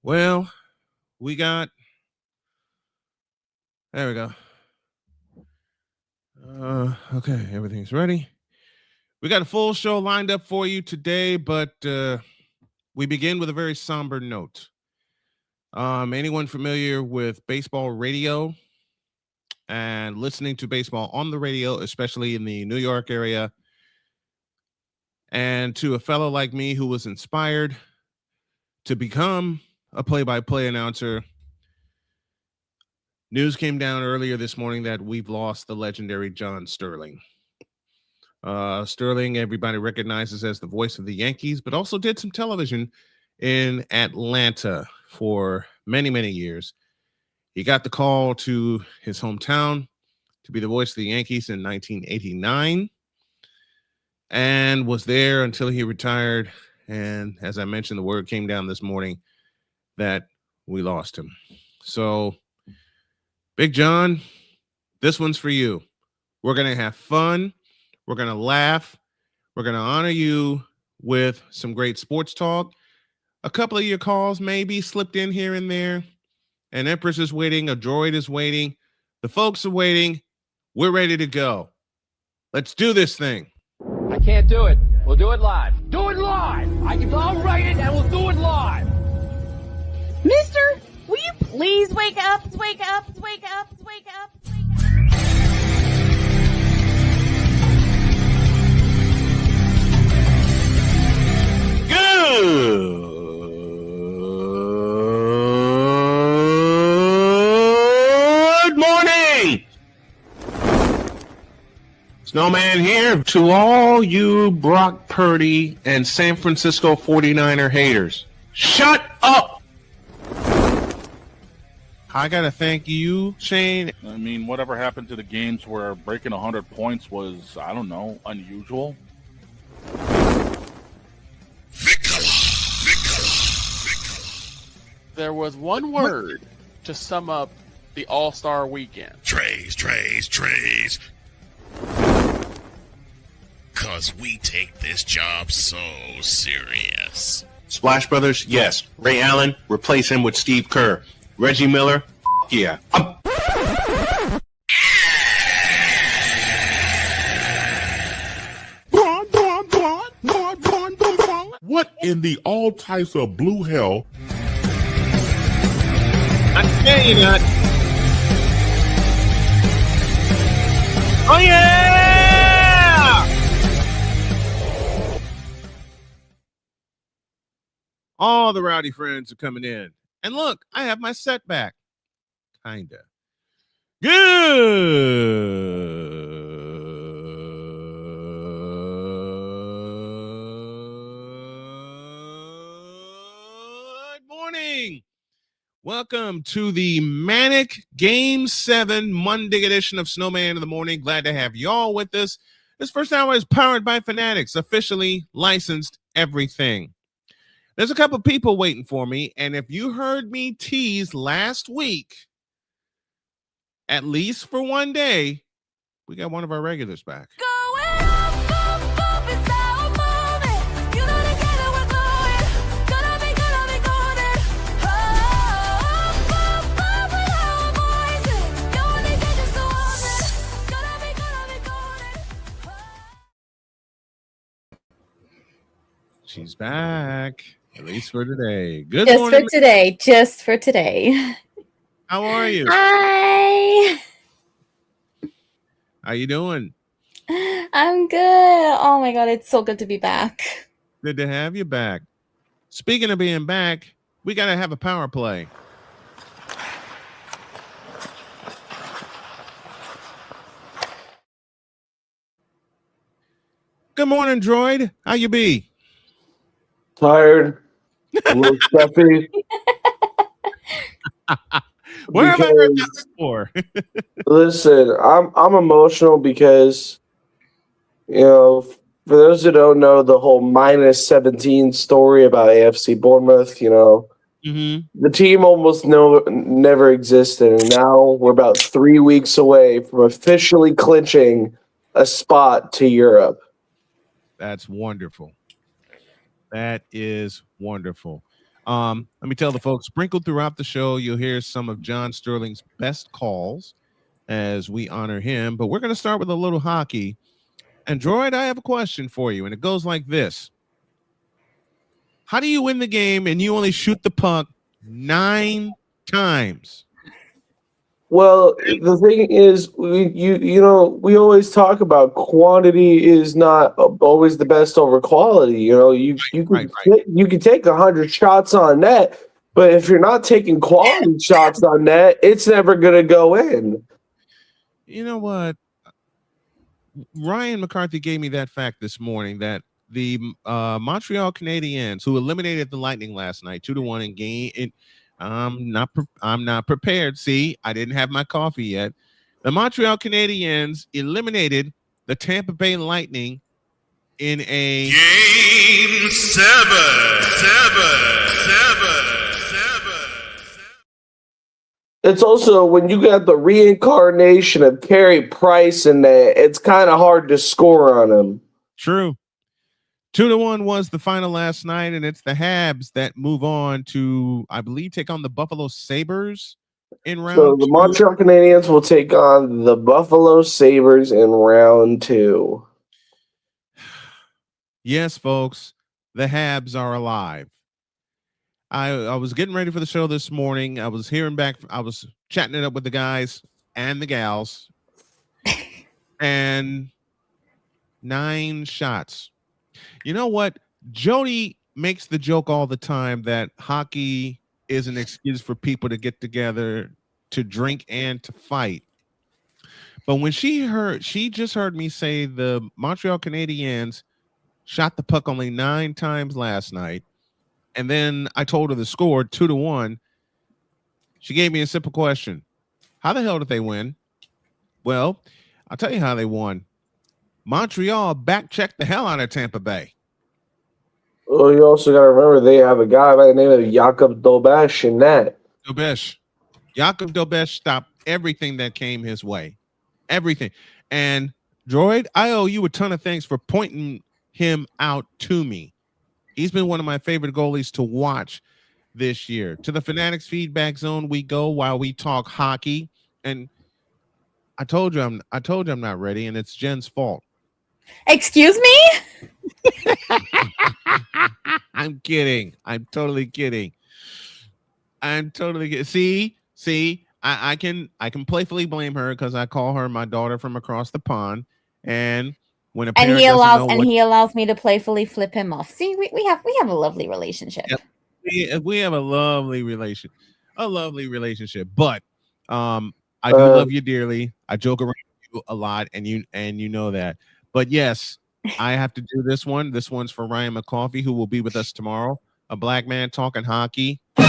Well, we got, there we go. Okay, everything's ready. We got a full show lined up for you today, but we begin with a very somber note. Anyone familiar with baseball radio and listening to baseball on the radio, especially in the New York area, and to a fellow like me who was inspired to become a play-by-play announcer, news came down earlier this morning that we've lost the legendary John Sterling. Sterling, everybody recognizes as the voice of the Yankees, but also did some television in Atlanta for many, many years. He got the call to his hometown to be the voice of the Yankees in 1989 and was there until he retired. And as I mentioned, the word came down this morning that we lost him. So, Big John, this one's for you. We're going to have fun. We're going to laugh. We're going to honor you with some great sports talk. A couple of your calls maybe slipped in here and there. An Empress is waiting. A droid is waiting. The folks are waiting. We're ready to go. Let's do this thing. I can't do it. We'll do it live. Do it live. I'll write it and we'll do it live. Mister, will you please wake up, wake up, wake up, wake up, wake up. Snowman here to all you Brock Purdy and San Francisco 49er haters. Shut up! I gotta thank you, Shane. I mean, whatever happened to the games where breaking 100 points was, I don't know, unusual? There was one word to sum up the All-Star weekend. Trays. Cause we take this job so serious. Splash Brothers, yes. Ray Allen, replace him with Steve Kerr. Reggie Miller, yeah. What in the all types of blue hell? I tell you not. Oh yeah! All the rowdy friends are coming in. And look, I have my setback. Kinda. Good morning. Welcome to the MANIC Game 7 Monday edition of Snowman in the Morning. Glad to have y'all with us. This first hour is powered by Fanatics, officially licensed everything. There's a couple people waiting for me, and if you heard me tease last week, at least for one day, we got one of our regulars back. She's back, at least for today. Good morning. Just for today. How are you? Hi. How you doing? I'm good. Oh my God, it's so good to be back. Good to have you back. Speaking of being back, we got to have a power play. Good morning, Droid. How you be? Tired, a little stuffy. Where have I heard that before? Listen, I'm emotional because, you know, for those who don't know the whole minus 17 story about AFC Bournemouth, you know, the team almost never existed, and now we're about 3 weeks away from officially clinching a spot to Europe. That's wonderful. That is wonderful. Let me tell the folks, sprinkled throughout the show, you'll hear some of John Sterling's best calls as we honor him. But we're going to start with a little hockey. And Droid, I have a question for you, and it goes like this. How do you win the game and you only shoot the puck 9 times? Well, the thing is, we always talk about quantity is not always the best over quality. You know, you can take 100 shots on net, but if you're not taking quality shots on net, it's never going to go in. You know what? Ryan McCarthy gave me that fact this morning that the Montreal Canadiens, who eliminated the Lightning last night 2-1 in game. I'm not prepared. See, I didn't have my coffee yet. The Montreal Canadiens eliminated the Tampa Bay Lightning in a Game 7. It's also when you got the reincarnation of Carey Price in there, it's kind of hard to score on him. True. 2-1 was the final last night, and it's the Habs that move on to, I believe, take on the Buffalo Sabres in round 2. So the Montreal Canadiens will take on the Buffalo Sabres in round 2. Yes, folks, the Habs are alive. I was getting ready for the show this morning. I was chatting it up with the guys and the gals, and 9 shots. You know what? Jody makes the joke all the time that hockey is an excuse for people to get together, to drink and to fight. But when she just heard me say the Montreal Canadiens shot the puck only 9 times last night, and then I told her the score 2-1. She gave me a simple question: how the hell did they win? Well, I'll tell you how they won. Montreal back-checked the hell out of Tampa Bay. Well, you also got to remember they have a guy by the name of Jakob Dobesh in that. Jakob Dobesh stopped everything that came his way. Everything. And Droid, I owe you a ton of thanks for pointing him out to me. He's been one of my favorite goalies to watch this year. To the Fanatics feedback zone we go while we talk hockey. And I told you I'm not ready, and it's Jen's fault. Excuse me? I'm kidding. I'm totally kidding. See, I can playfully blame her because I call her my daughter from across the pond, and when a parent he allows me to playfully flip him off. See, we have a lovely relationship. Yep. We have a lovely relationship, But I do love you dearly. I joke around with you a lot, and you know that. But yes, I have to do this one. This one's for Ryan McCoffey, who will be with us tomorrow. A black man talking hockey. But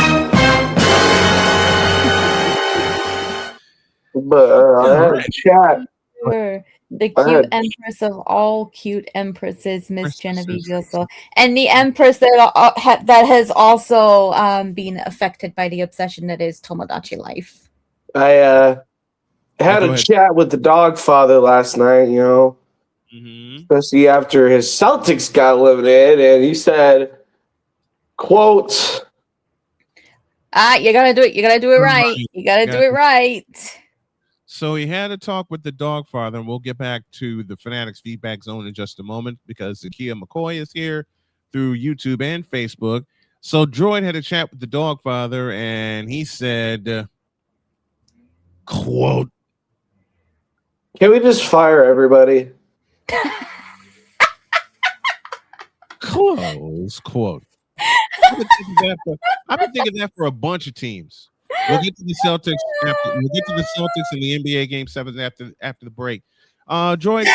I had a chat. The cute empress of all cute empresses, Miss Genevieve Yoso, and the empress that has also been affected by the obsession that is Tomodachi life. I had a chat with the dog father last night, you know, especially after his Celtics got eliminated, and he said, quote, you gotta do it. You gotta do it right. You gotta do it right. So he had a talk with the dog father, and we'll get back to the Fanatics feedback zone in just a moment because Zakiya McCoy is here through YouTube and Facebook. So Droid had a chat with the dog father, and he said, quote, can we just fire everybody? Close quote. I've been thinking that for a bunch of teams. We'll get to the Celtics in the NBA Game 7 after the break. Droid,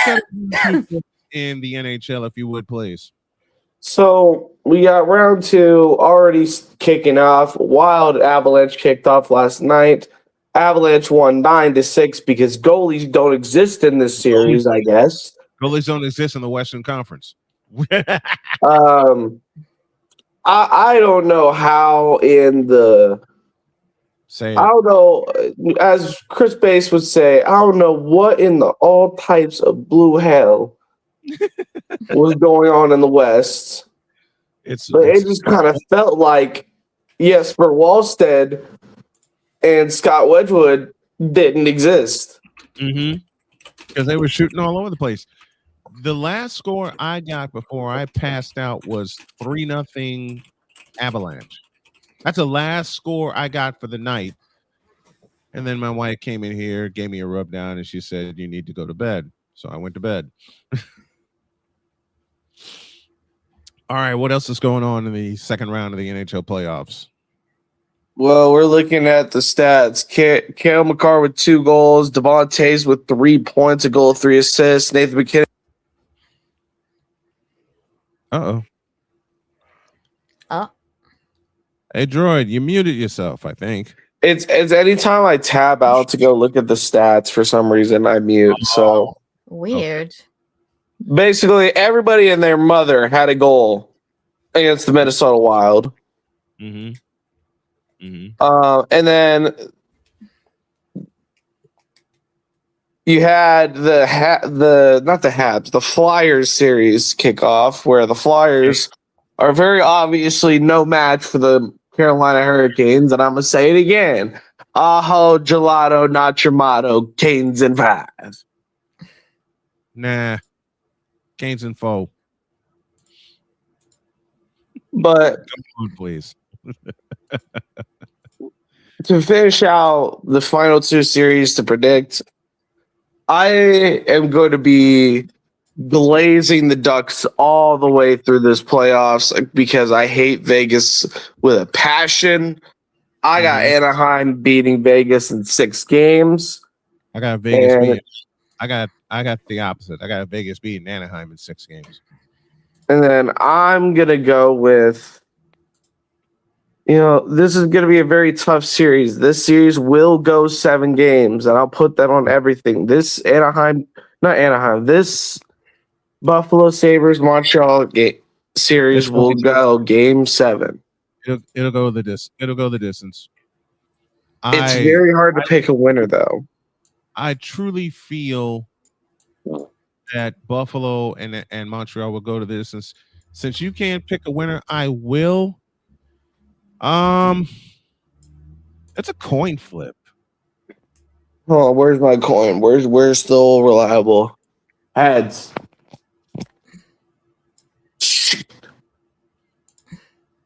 in the NHL, if you would, please. So we got round 2 already kicking off. Wild Avalanche kicked off last night. Avalanche won 9-6 because goalies don't exist in this series, I guess. Goalies don't exist in the Western Conference. I don't know how in the I don't know, as Chris Bass would say, I don't know what in the all types of blue hell was going on in the West. It just kind of felt like Jesper Wallstedt and Scott Wedgwood didn't exist. Because they were shooting all over the place. The last score I got before I passed out was 3-0 Avalanche. That's the last score I got for the night. And then my wife came in here, gave me a rub down, and she said, you need to go to bed. So I went to bed. All right, what else is going on in the second round of the NHL playoffs? Well, we're looking at the stats. Cale Makar with 2 goals, Devon Toews with 3 points, a goal, 3 assists, Nathan McKinnon. Uh-oh. Hey, Droid, you muted yourself, I think. It's anytime I tab out to go look at the stats, for some reason I mute. So weird. Basically, everybody and their mother had a goal against the Minnesota Wild. And then you had the Flyers series kickoff, where the Flyers are very obviously no match for the Carolina Hurricanes, and I'm gonna say it again: aho, gelato, not your motto. Canes in 5. Nah, Canes in 4. But come on, please. To finish out the final 2 series to predict, I am going to be glazing the Ducks all the way through this playoffs because I hate Vegas with a passion. I got Anaheim beating Vegas in 6 games. I got Vegas beating I got the opposite. I got Vegas beating Anaheim in 6 games. And then I'm gonna go with, this is gonna be a very tough series. This series will go 7 games, and I'll put that on everything. This this Buffalo Sabres Montreal series will go game 7. It'll go the distance. It's very hard to pick a winner, though. I truly feel that Buffalo and Montreal will go to the distance. Since you can't pick a winner, I will. It's a coin flip. Oh, where's my coin? Where's still reliable? Heads.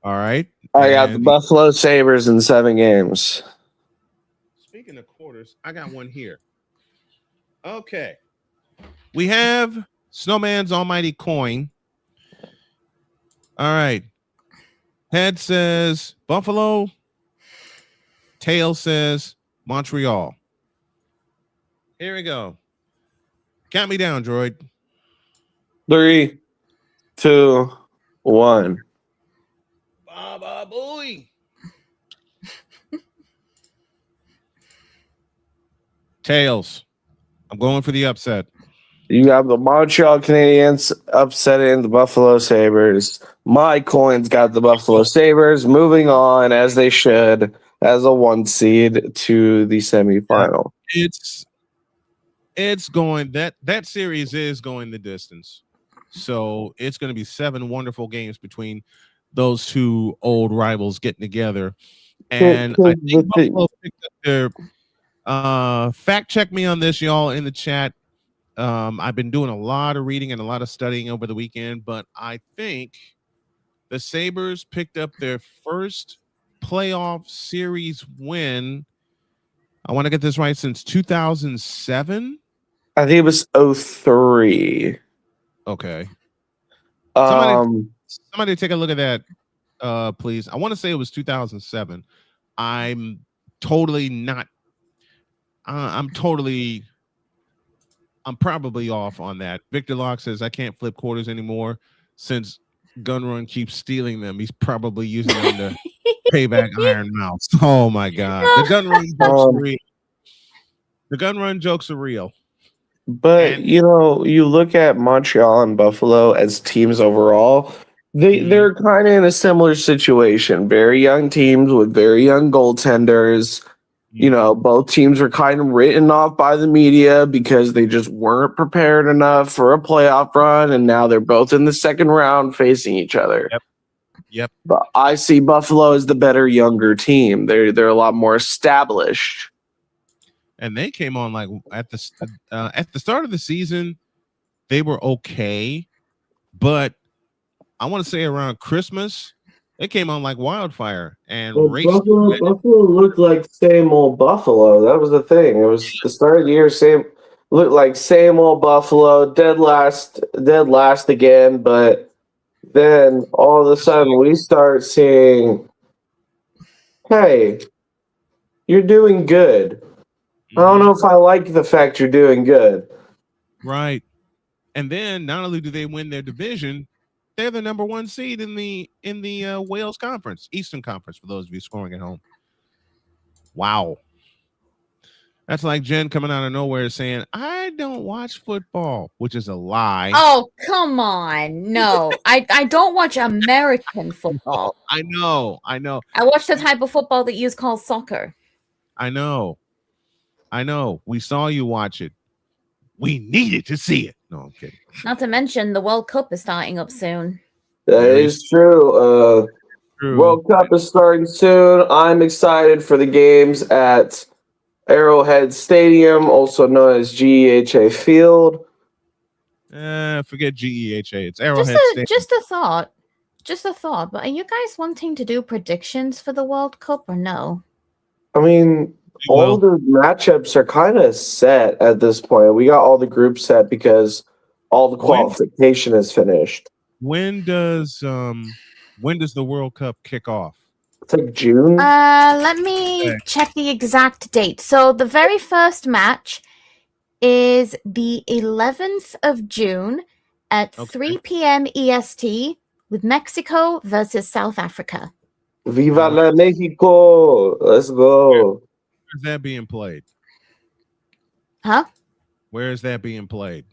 All right. I got the Buffalo Sabres in 7 games. Speaking of quarters, I got one here. Okay. We have Snowman's almighty coin. All right. Head says Buffalo. Tail says Montreal. Here we go. Count me down, droid. 3, 2, 1. Baba boy. Tails. I'm going for the upset. You got the Montreal Canadiens upsetting the Buffalo Sabres. My coin's got the Buffalo Sabres moving on as they should as a 1 seed to the semifinal. It's going that series is going the distance. So it's going to be 7 wonderful games between those 2 old rivals getting together. And I think Buffalo picked up their fact check me on this, y'all, in the chat. I've been doing a lot of reading and a lot of studying over the weekend, but I think the Sabres picked up their first playoff series win. I want to get this right, since 2007. I think it was 03. Okay. Somebody take a look at that, please. I want to say it was 2007. I'm probably off on that. Victor Locke says I can't flip quarters anymore since Gunrun keeps stealing them. He's probably using them to pay back Iron Mouse. Oh my God. The gun run jokes are real. But you look at Montreal and Buffalo as teams overall, they're kind of in a similar situation. Very young teams with very young goaltenders. Both teams were kind of written off by the media because they just weren't prepared enough for a playoff run, and now they're both in the second round facing each other. Yep. But I see Buffalo as the better, younger team. They're a lot more established. And they came on like at the start of the season, they were okay, but I want to say around Christmas, they came on like wildfire. And Buffalo looked like same old Buffalo. That was the thing. It was the start of the year, looked like same old Buffalo, dead last again. But then all of a sudden we start seeing, hey, you're doing good. I don't know if I like the fact you're doing good. Right. And then not only do they win their division, they're the number 1 seed in the Wales Conference, Eastern Conference, for those of you scoring at home. Wow. That's like Jen coming out of nowhere saying, I don't watch football, which is a lie. Oh, come on. No, I don't watch American football. I know. I watch the type of football that you call soccer. I know. We saw you watch it. We needed to see it. No, I'm kidding. Not to mention the World Cup is starting up soon. That is true. World Cup is starting soon. I'm excited for the games at Arrowhead Stadium, also known as GEHA Field. Forget GEHA. It's Arrowhead Stadium. Just a thought. But are you guys wanting to do predictions for the World Cup or no? I mean, all the matchups are kind of set at this point. We got all the groups set because all the qualification is finished. When does the World Cup kick off? It's like June. Let me check the exact date. So the very first match is the 11th of June at 3 p.m. EST with Mexico versus South Africa. Viva la Mexico! Let's go. Where's that being played? Huh? Where is that being played?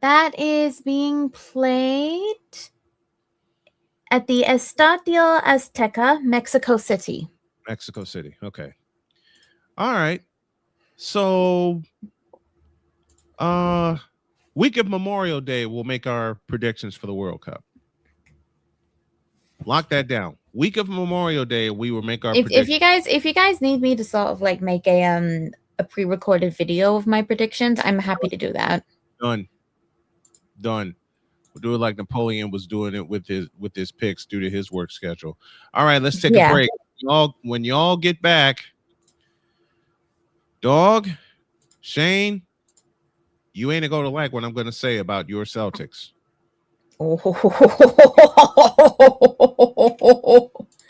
That is being played at the Estadio Azteca, Mexico City. Mexico City. Okay. All right. So, week of Memorial Day, we'll make our predictions for the World Cup. Lock that down. Week of Memorial Day, we will make our predictions. If you guys need me to sort of like make a pre-recorded video of my predictions, I'm happy to do that. Done. We'll do it like Napoleon was doing it with his picks due to his work schedule. All right, let's take a break. When y'all get back, Dog, Shane, you ain't going to like what I'm going to say about your Celtics.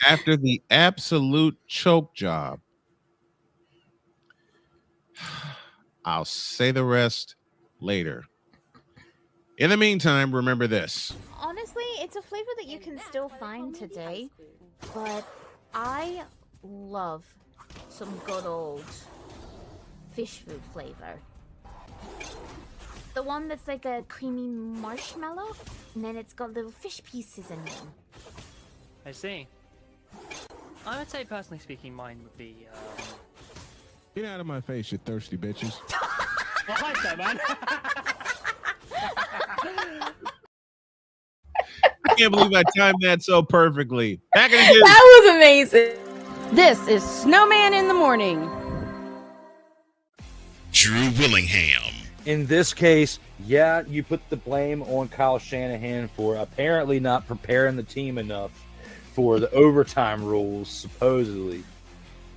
After the absolute choke job, I'll say the rest later. In the meantime, remember this. Honestly, it's a flavor that you can still find today, but I love some good old fish food flavor. The one that's like a creamy marshmallow, and then it's got little fish pieces in them. I see. I would say, personally speaking, mine would be, Get out of my face, you thirsty bitches. Oh, hi there, man. I can't believe I timed that so perfectly. Back in the That was amazing. This is Snowman in the Morning. Drew Willingham. In this case, yeah, you put the blame on Kyle Shanahan for apparently not preparing the team enough for the overtime rules, supposedly.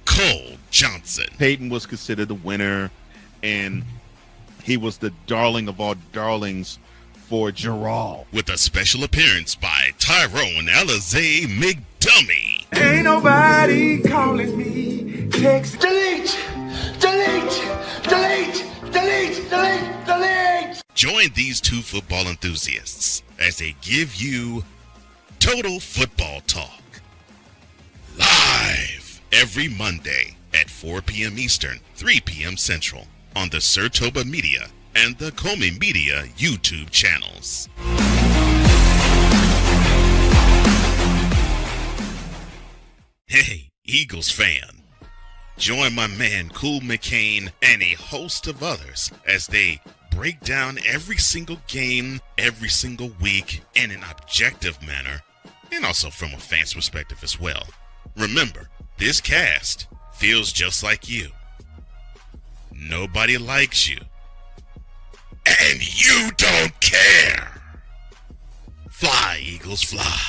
Cole Johnson. Peyton was considered the winner, and he was the darling of all darlings for Gerald. With a special appearance by Tyrone Alizé McDummy. Ain't nobody calling me. Text delete. Join these two football enthusiasts as they give you Total Football Talk. Live every Monday at 4 p.m. Eastern, 3 p.m. Central on the Sertoba Media and the Comey Media YouTube channels. Hey, Eagles fan. Join my man Cool McCain and a host of others as they break down every single game, every single week in an objective manner, and also from a fan's perspective as well. Remember, this cast feels just like you. Nobody likes you. And you don't care. Fly, Eagles, fly.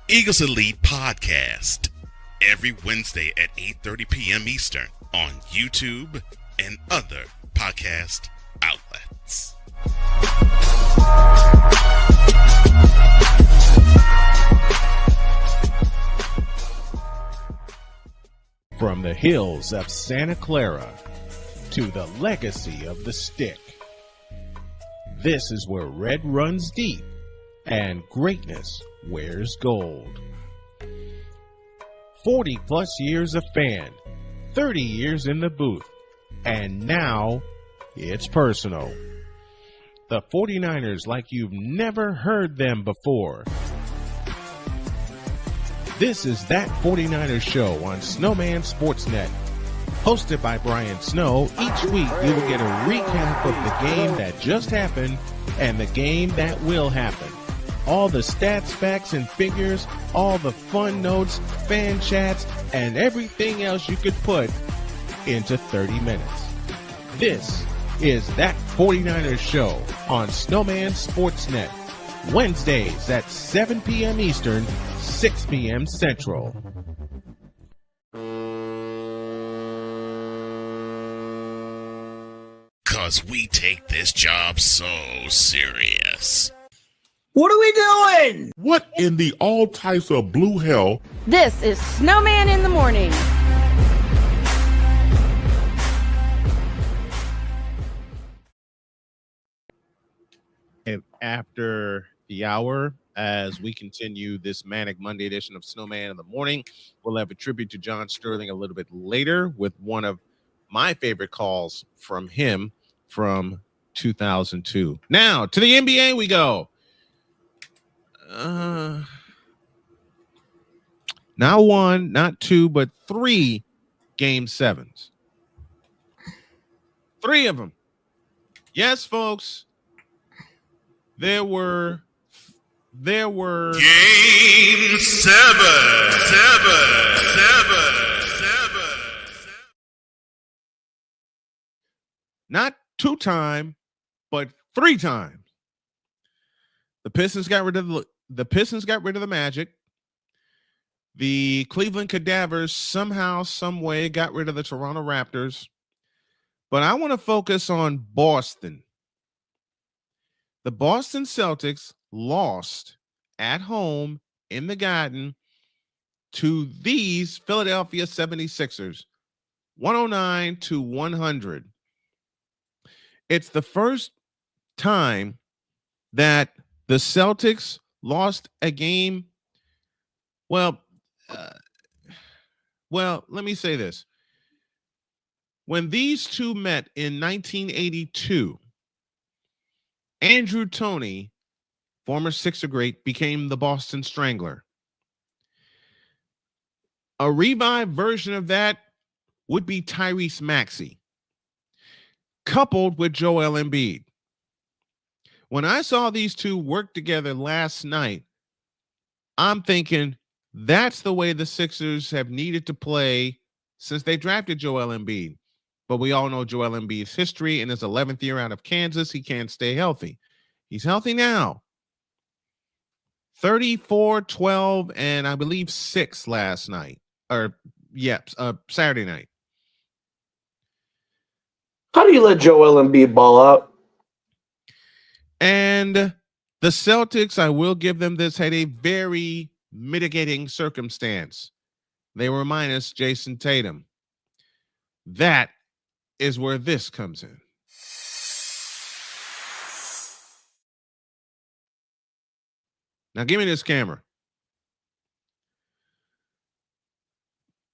Eagles Elite Podcast. Every Wednesday at 8:30 p.m. Eastern on YouTube and other podcast outlets. From the hills of Santa Clara to the legacy of the stick, this is where red runs deep and greatness wears gold. 40 plus years a fan, 30 years in the booth, and now it's personal. The 49ers like you've never heard them before. This is That 49ers Show on Snowman Sportsnet. Hosted by Brian Snow, each week you will get a recap of the game that just happened and the game that will happen. All the stats, facts, and figures, all the fun notes, fan chats, and everything else you could put into 30 minutes. This is That 49ers Show on Snowman Sportsnet. Wednesdays at 7 p.m. Eastern, 6 p.m. Central. Cause we take this job so serious. What are we doing? What in the all types of blue hell? This is Snowman in the Morning. after the hour as we continue this Manic Monday edition of Snowman in the Morning. We'll have a tribute to John Sterling a little bit later with one of my favorite calls from him from 2002. Now, to the NBA we go. Not one, not two, but 3 Game 7s. 3 of them. Yes, folks. There were Game 7. Not 2 times, but 3 times. The Pistons got rid of the Magic. The Cleveland Cavaliers somehow, some way got rid of the Toronto Raptors. But I want to focus on Boston. The Boston Celtics lost at home in the Garden to these Philadelphia 76ers, 109-100. It's the first time that the Celtics lost a game. Well, let me say this. When these two met in 1982, Andrew Toney, former Sixer great, became the Boston Strangler. A revived version of that would be Tyrese Maxey, coupled with Joel Embiid. When I saw these two work together last night, I'm thinking that's the way the Sixers have needed to play since they drafted Joel Embiid. But we all know Joel Embiid's history. In his 11th year out of Kansas, he can't stay healthy. He's healthy now. 34, 12, and I believe 6 last night. Saturday night. How do you let Joel Embiid ball out? And the Celtics, I will give them this, had a very mitigating circumstance. They were minus Jason Tatum. That is where this comes in. Now give me this camera.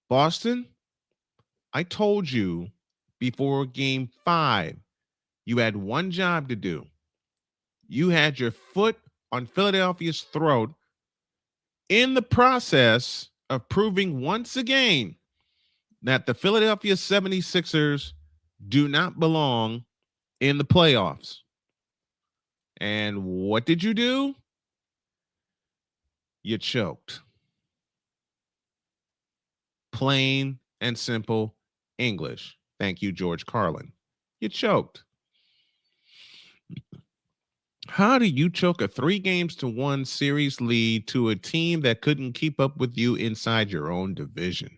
Boston, I told you before Game 5, you had one job to do. You had your foot on Philadelphia's throat in the process of proving once again that the Philadelphia 76ers do not belong in the playoffs. And what did you do? You choked. Plain and simple English. Thank you, George Carlin. You choked. How do you choke a 3-1 series lead to a team that couldn't keep up with you inside your own division?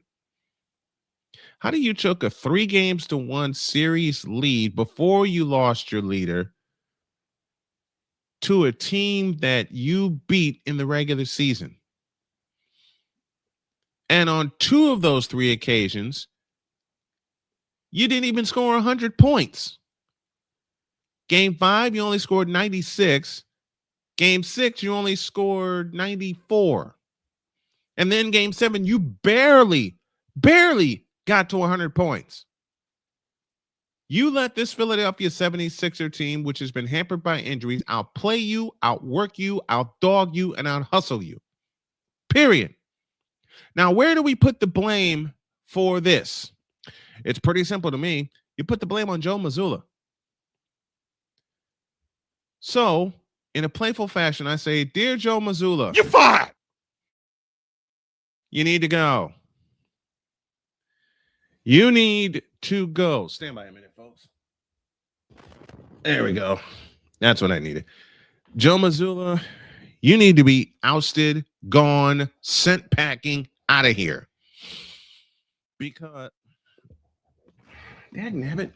How do you choke a 3-1 series lead before you lost your leader to a team that you beat in the regular season? And on 2 of those 3 occasions, you didn't even score 100 points. Game 5, you only scored 96. Game 6, you only scored 94. And then Game 7, you barely got to 100 points. You let this Philadelphia 76er team, which has been hampered by injuries, outplay you, outwork you, outdog you, and out-hustle you. Period. Now, where do we put the blame for this? It's pretty simple to me. You put the blame on Joe Mazzulla. So, in a playful fashion, I say, Dear Joe Mazzulla, You're fired. You need to go. You need to go. Stand by a minute, folks. There we go. That's what I needed. Joe Mazzulla, you need to be ousted, gone, sent packing, out of here. Because, dagnabbit,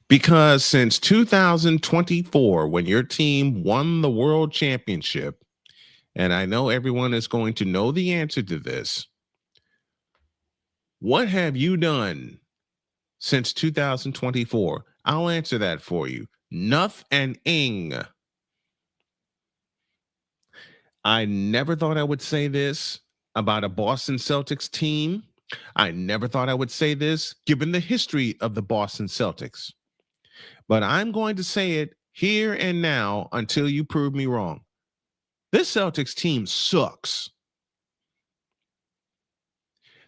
because since 2024, when your team won the world championship, and I know everyone is going to know the answer to this, what have you done since 2024? I'll answer that for you. Nothing. I never thought I would say this about a Boston Celtics team. I never thought I would say this given the history of the Boston Celtics. But I'm going to say it here and now until you prove me wrong. This Celtics team sucks.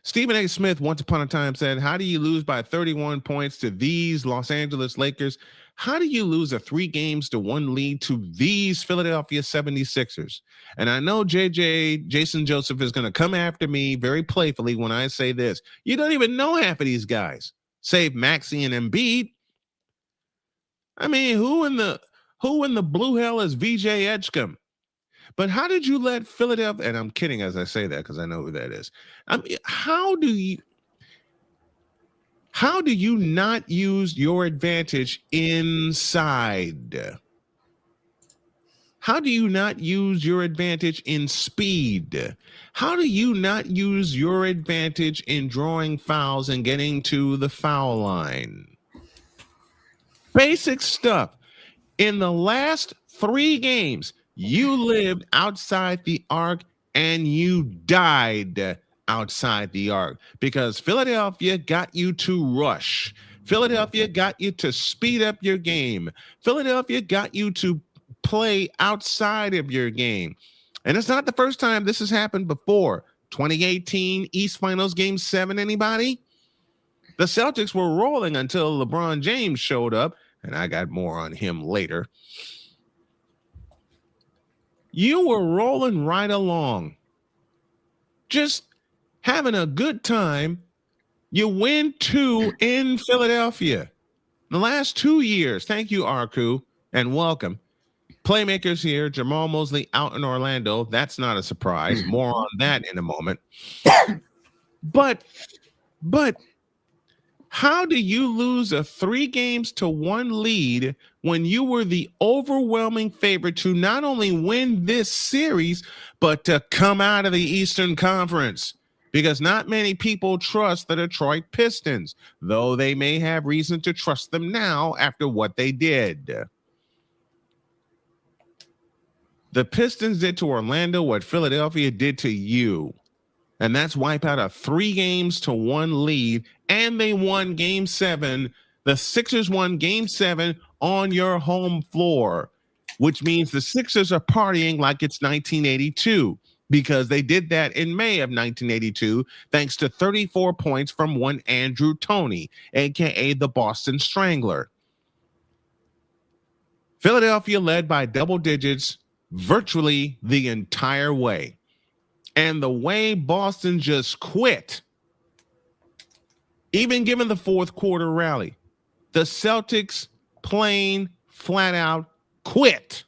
Stephen A. Smith once upon a time said, how do you lose by 31 points to these Los Angeles Lakers? How do you lose a 3-1 lead to these Philadelphia 76ers? And I know Jason Joseph is going to come after me very playfully when I say this. You don't even know half of these guys, save Maxey and Embiid. I mean, who in the blue hell is VJ Edgecombe? But how did you let Philadelphia, and I'm kidding as I say that because I know who that is. I mean, how do you not use your advantage inside? How do you not use your advantage in speed? How do you not use your advantage in drawing fouls and getting to the foul line? Basic stuff. In the last 3 games, you lived outside the arc and you died outside the arc because Philadelphia got you to rush. Philadelphia got you to speed up your game. Philadelphia got you to play outside of your game. And it's not the first time this has happened before. 2018 East Finals Game 7, anybody? The Celtics were rolling until LeBron James showed up, and I got more on him later. You were rolling right along, just having a good time. You win 2 in Philadelphia. The last 2 years, thank you, Arku, and welcome. Playmakers here, Jamal Mosley out in Orlando. That's not a surprise. More on that in a moment. But how do you lose a 3-1 lead when you were the overwhelming favorite to not only win this series, but to come out of the Eastern Conference? Because not many people trust the Detroit Pistons, though they may have reason to trust them now after what they did. The Pistons did to Orlando what Philadelphia did to you. And that's wipe out a 3-1 lead. And they won Game 7. The Sixers won Game 7 on your home floor, which means the Sixers are partying like it's 1982 because they did that in May of 1982, thanks to 34 points from one Andrew Toney, a.k.a. the Boston Strangler. Philadelphia led by double digits virtually the entire way. And the way Boston just quit, even given the fourth quarter rally, the Celtics plain flat out quit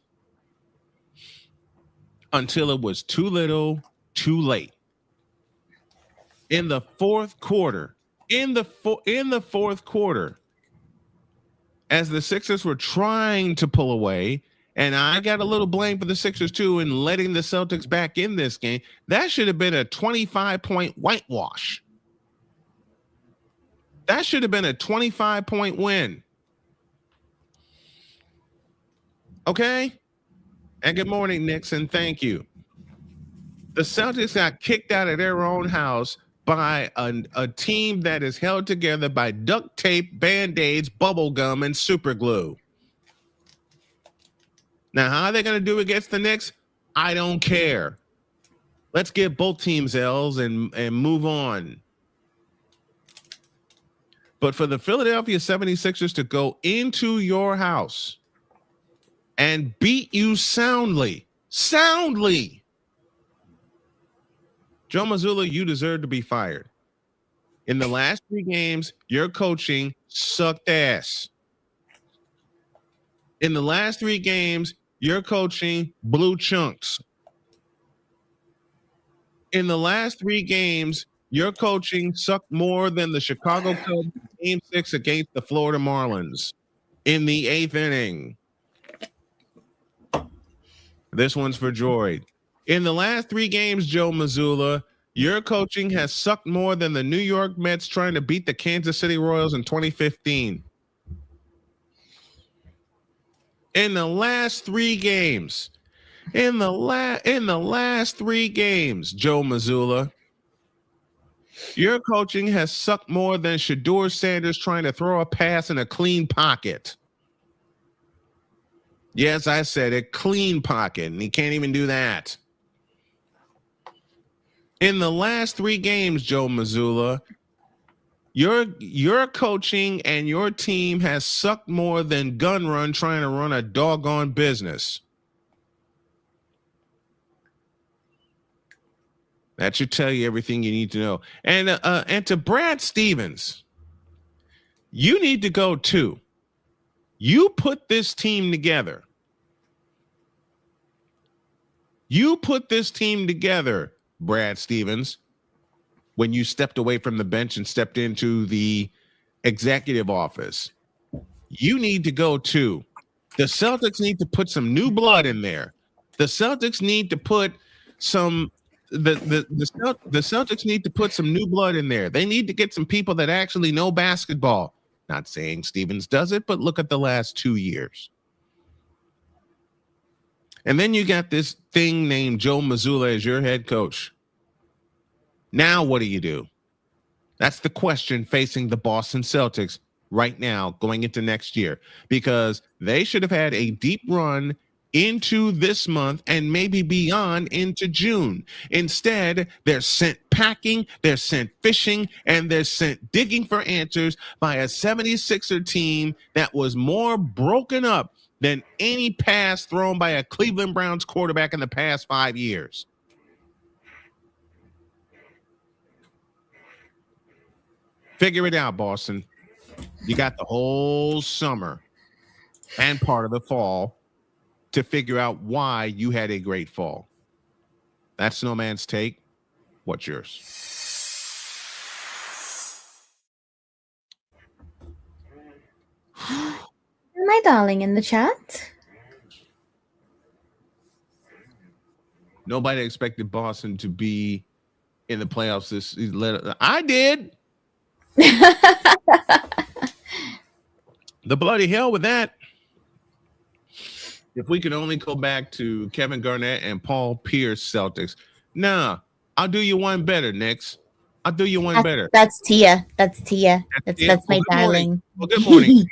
until it was too little, too late. In the fourth quarter, as the Sixers were trying to pull away, and I got a little blame for the Sixers too in letting the Celtics back in this game. That should have been a 25-point whitewash. That should have been a 25-point win. Okay? And good morning, Nixon. Thank you. The Celtics got kicked out of their own house by a team that is held together by duct tape, Band-Aids, bubble gum, and super glue. Now, how are they going to do against the Knicks? I don't care. Let's give both teams L's and move on. But for the Philadelphia 76ers to go into your house and beat you soundly, Joe Mazzulla, you deserve to be fired. In the last 3 games, your coaching sucked ass. In the last 3 games, your coaching blew chunks. In the last 3 games, your coaching sucked more than the Chicago Cubs Game 6 against the Florida Marlins in the 8th inning. This one's for Droid. In the last 3 games, Joe Mazzulla, your coaching has sucked more than the New York Mets trying to beat the Kansas City Royals in 2015. In the last 3 games, In the last 3 games, Joe Mazzulla, your coaching has sucked more than Shedeur Sanders trying to throw a pass in a clean pocket. Yes, I said it, clean pocket, and he can't even do that. In the last 3 games, Joe Mazzulla, your coaching and your team has sucked more than Gun Run trying to run a doggone business. That should tell you everything you need to know. And to Brad Stevens, you need to go too. You put this team together. You put this team together, Brad Stevens, when you stepped away from the bench and stepped into the executive office. You need to go too. The Celtics need to put some new blood in there. The Celtics need to put some the Celtics need to put some new blood in there. They need to get some people that actually know basketball. Not saying Stevens does it, but look at the last 2 years. And then you got this thing named Joe Mazzulla as your head coach. Now what do you do? That's the question facing the Boston Celtics right now going into next year, because they should have had a deep run into this month and maybe beyond into June. Instead, they're sent packing, they're sent fishing, and they're sent digging for answers by a 76er team that was more broken up than any pass thrown by a Cleveland Browns quarterback in the past 5 years. Figure it out, Boston. You got the whole summer and part of the fall to figure out why you had a great fall. That's Snowman's take. What's yours? My darling in the chat. Nobody expected Boston to be in the playoffs this. I did. The bloody hell with that. If we could only go back to Kevin Garnett and Paul Pierce Celtics. Nah, I'll do you one better, Knicks. I'll do you one better. That's Tia. That's my darling. Well, good morning, Tia.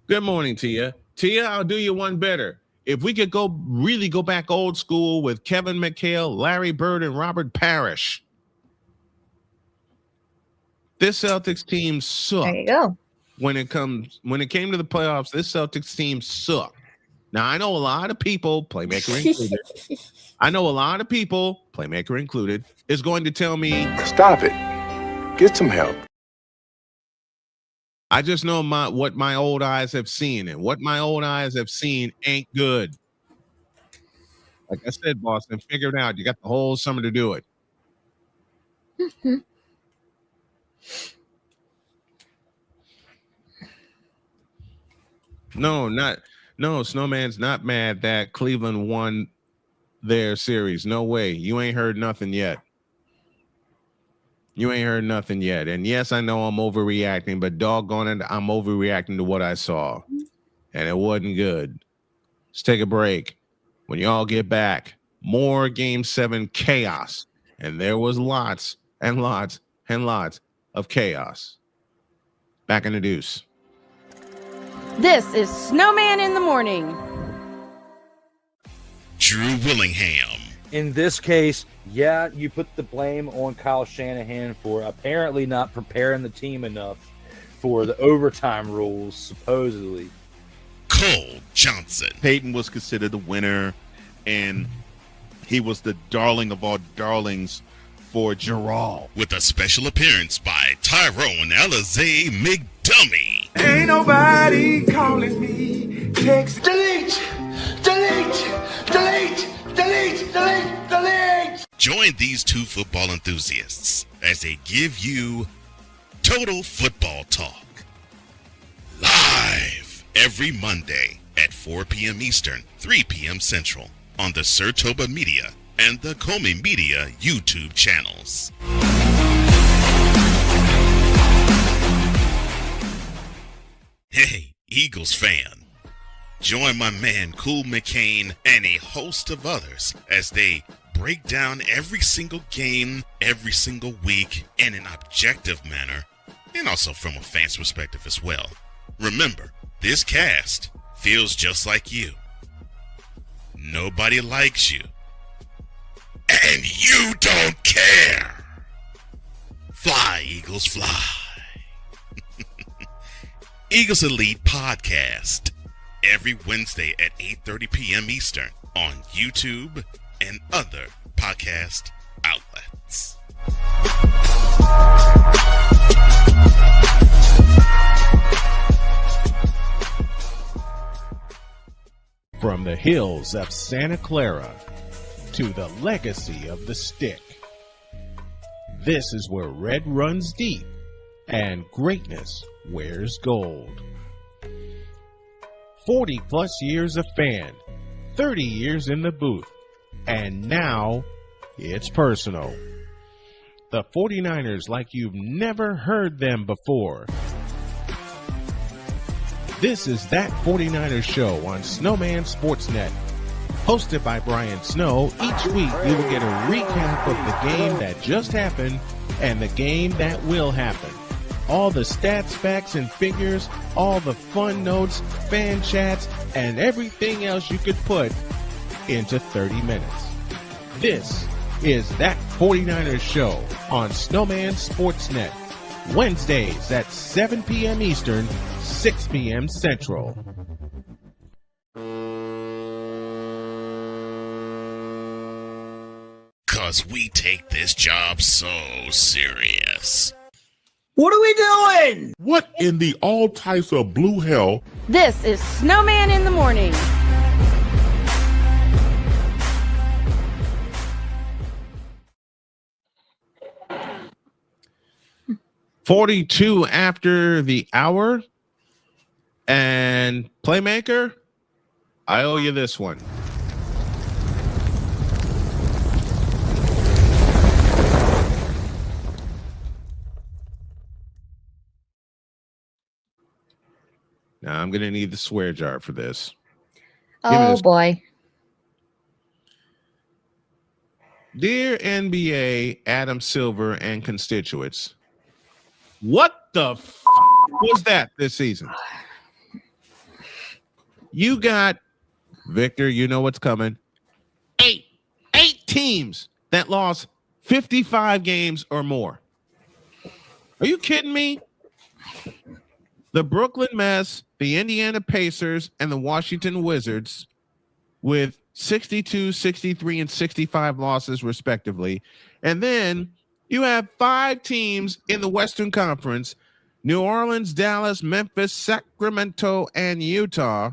Good morning, Tia. Tia, I'll do you one better. If we could really go back old school with Kevin McHale, Larry Bird, and Robert Parrish. This Celtics team sucked. There you go. When it came to the playoffs, this Celtics team sucked. Now, I know a lot of people, playmaker included, playmaker included, is going to tell me, Stop it. Get some help. I just know what my old eyes have seen, and what my old eyes have seen ain't good. Like I said, Boston, figure it out. You got the whole summer to do it. Mm-hmm. No, Snowman's not mad that Cleveland won their series. No way. You ain't heard nothing yet. And yes, I know I'm overreacting, but doggone it, I'm overreacting to what I saw. And it wasn't good. Let's take a break. When y'all get back, more Game 7 chaos. And there was lots and lots and lots of chaos. Back in the deuce. This is Snowman in the Morning. Drew Willingham. In this case, yeah, you put the blame on Kyle Shanahan for apparently not preparing the team enough for the overtime rules, supposedly. Cole Johnson. Peyton was considered the winner, and he was the darling of all darlings for Gerald. With a special appearance by Tyrone Alizé McDummy. Ain't nobody calling me. Text. Delete. Join these two football enthusiasts as they give you Total Football Talk. Live every Monday at 4 p.m. Eastern, 3 p.m. Central on the Sertoba Media and the Comey Media YouTube channels. Hey, Eagles fan. Join my man Cool McCain and a host of others as they break down every single game, every single week in an objective manner, and also from a fan's perspective as well. Remember, this cast feels just like you. Nobody likes you. And you don't care. Fly, Eagles, fly. Eagles Elite Podcast. Every Wednesday at 8:30 p.m. Eastern on YouTube and other podcast outlets. From the hills of Santa Clara to the legacy of the stick, this is where red runs deep and greatness wears gold. 40 plus years of fan, 30 years in the booth, and now it's personal. The 49ers like you've never heard them before. This is That 49ers Show on Snowman Sportsnet. Hosted by Brian Snow, each week you will get a recap of the game that just happened and the game that will happen. All the stats, facts, and figures, all the fun notes, fan chats, and everything else you could put into 30 minutes. This is That 49ers Show on Snowman Sportsnet. Wednesdays at 7 p.m. Eastern, 6 p.m. Central. Cause we take this job so serious. What are we doing? What in the all types of blue hell? This is Snowman in the Morning. .42 after the hour, and Playmaker, I owe you this one. Now I'm gonna need the swear jar for this. Oh boy. Dear NBA, Adam Silver, and constituents, what the was that this season? You got, Victor, you know what's coming. Eight teams that lost 55 games or more. Are you kidding me? The Brooklyn Mets, the Indiana Pacers, and the Washington Wizards with 62, 63, and 65 losses respectively. And then you have 5 teams in the Western Conference, New Orleans, Dallas, Memphis, Sacramento, and Utah,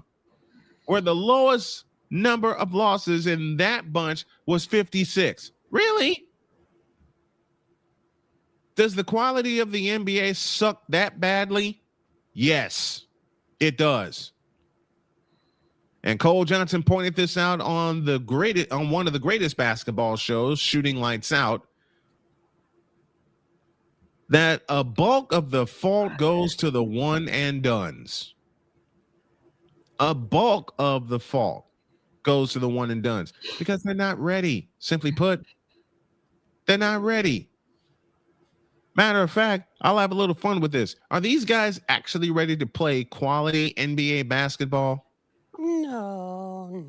where the lowest number of losses in that bunch was 56. Really? Does the quality of the NBA suck that badly? Yes, it does. And Cole Johnson pointed this out on one of the greatest basketball shows, Shooting Lights Out, that a bulk of the fault goes to the one and dones. A bulk of the fault goes to the one and dones because they're not ready. Simply put, they're not ready. Matter of fact, I'll have a little fun with this. Are these guys actually ready to play quality NBA basketball? No.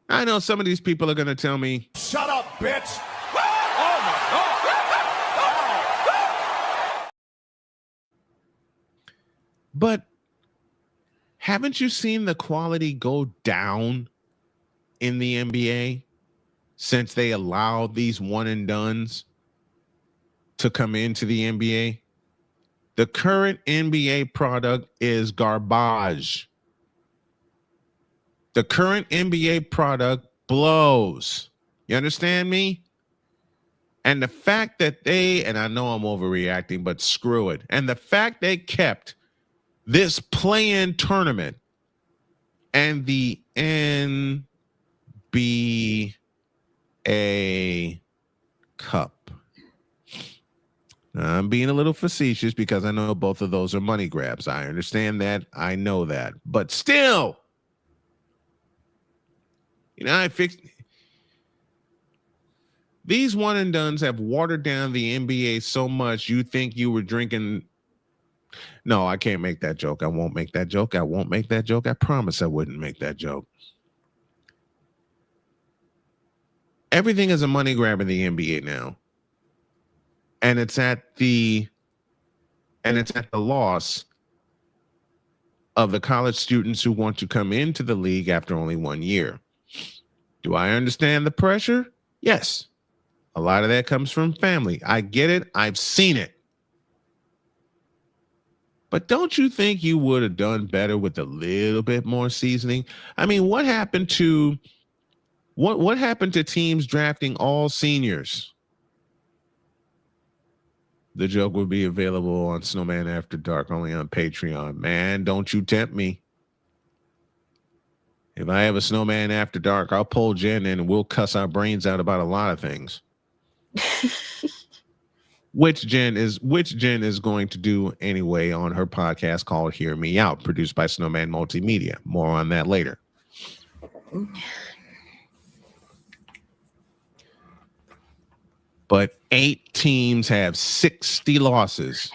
I know some of these people are going to tell me, Shut up, bitch. but haven't you seen the quality go down in the NBA since they allowed these one and dones to come into the NBA? The current NBA product is garbage. The current NBA product blows. You understand me? And the fact that and I know I'm overreacting, but screw it. And the fact they kept this play-in tournament and the NBA Cup. I'm being a little facetious because I know both of those are money grabs. I understand that. I know that. But still, these one and dones have watered down the NBA so much you think you were drinking. No, I can't make that joke. I won't make that joke. I won't make that joke. I promise I wouldn't make that joke. Everything is a money grab in the NBA now. And it's at the loss of the college students who want to come into the league after only 1 year. Do I understand the pressure? Yes. A lot of that comes from family. I get it. I've seen it. But don't you think you would have done better with a little bit more seasoning? I mean, what happened to teams drafting all seniors? The joke will be available on Snowman After Dark, only on Patreon. Man, don't you tempt me. If I have a Snowman After Dark, I'll pull Jen in and we'll cuss our brains out about a lot of things. Which Jen is going to do anyway on her podcast called Hear Me Out, produced by Snowman Multimedia. More on that later. But 8 teams have 60 losses.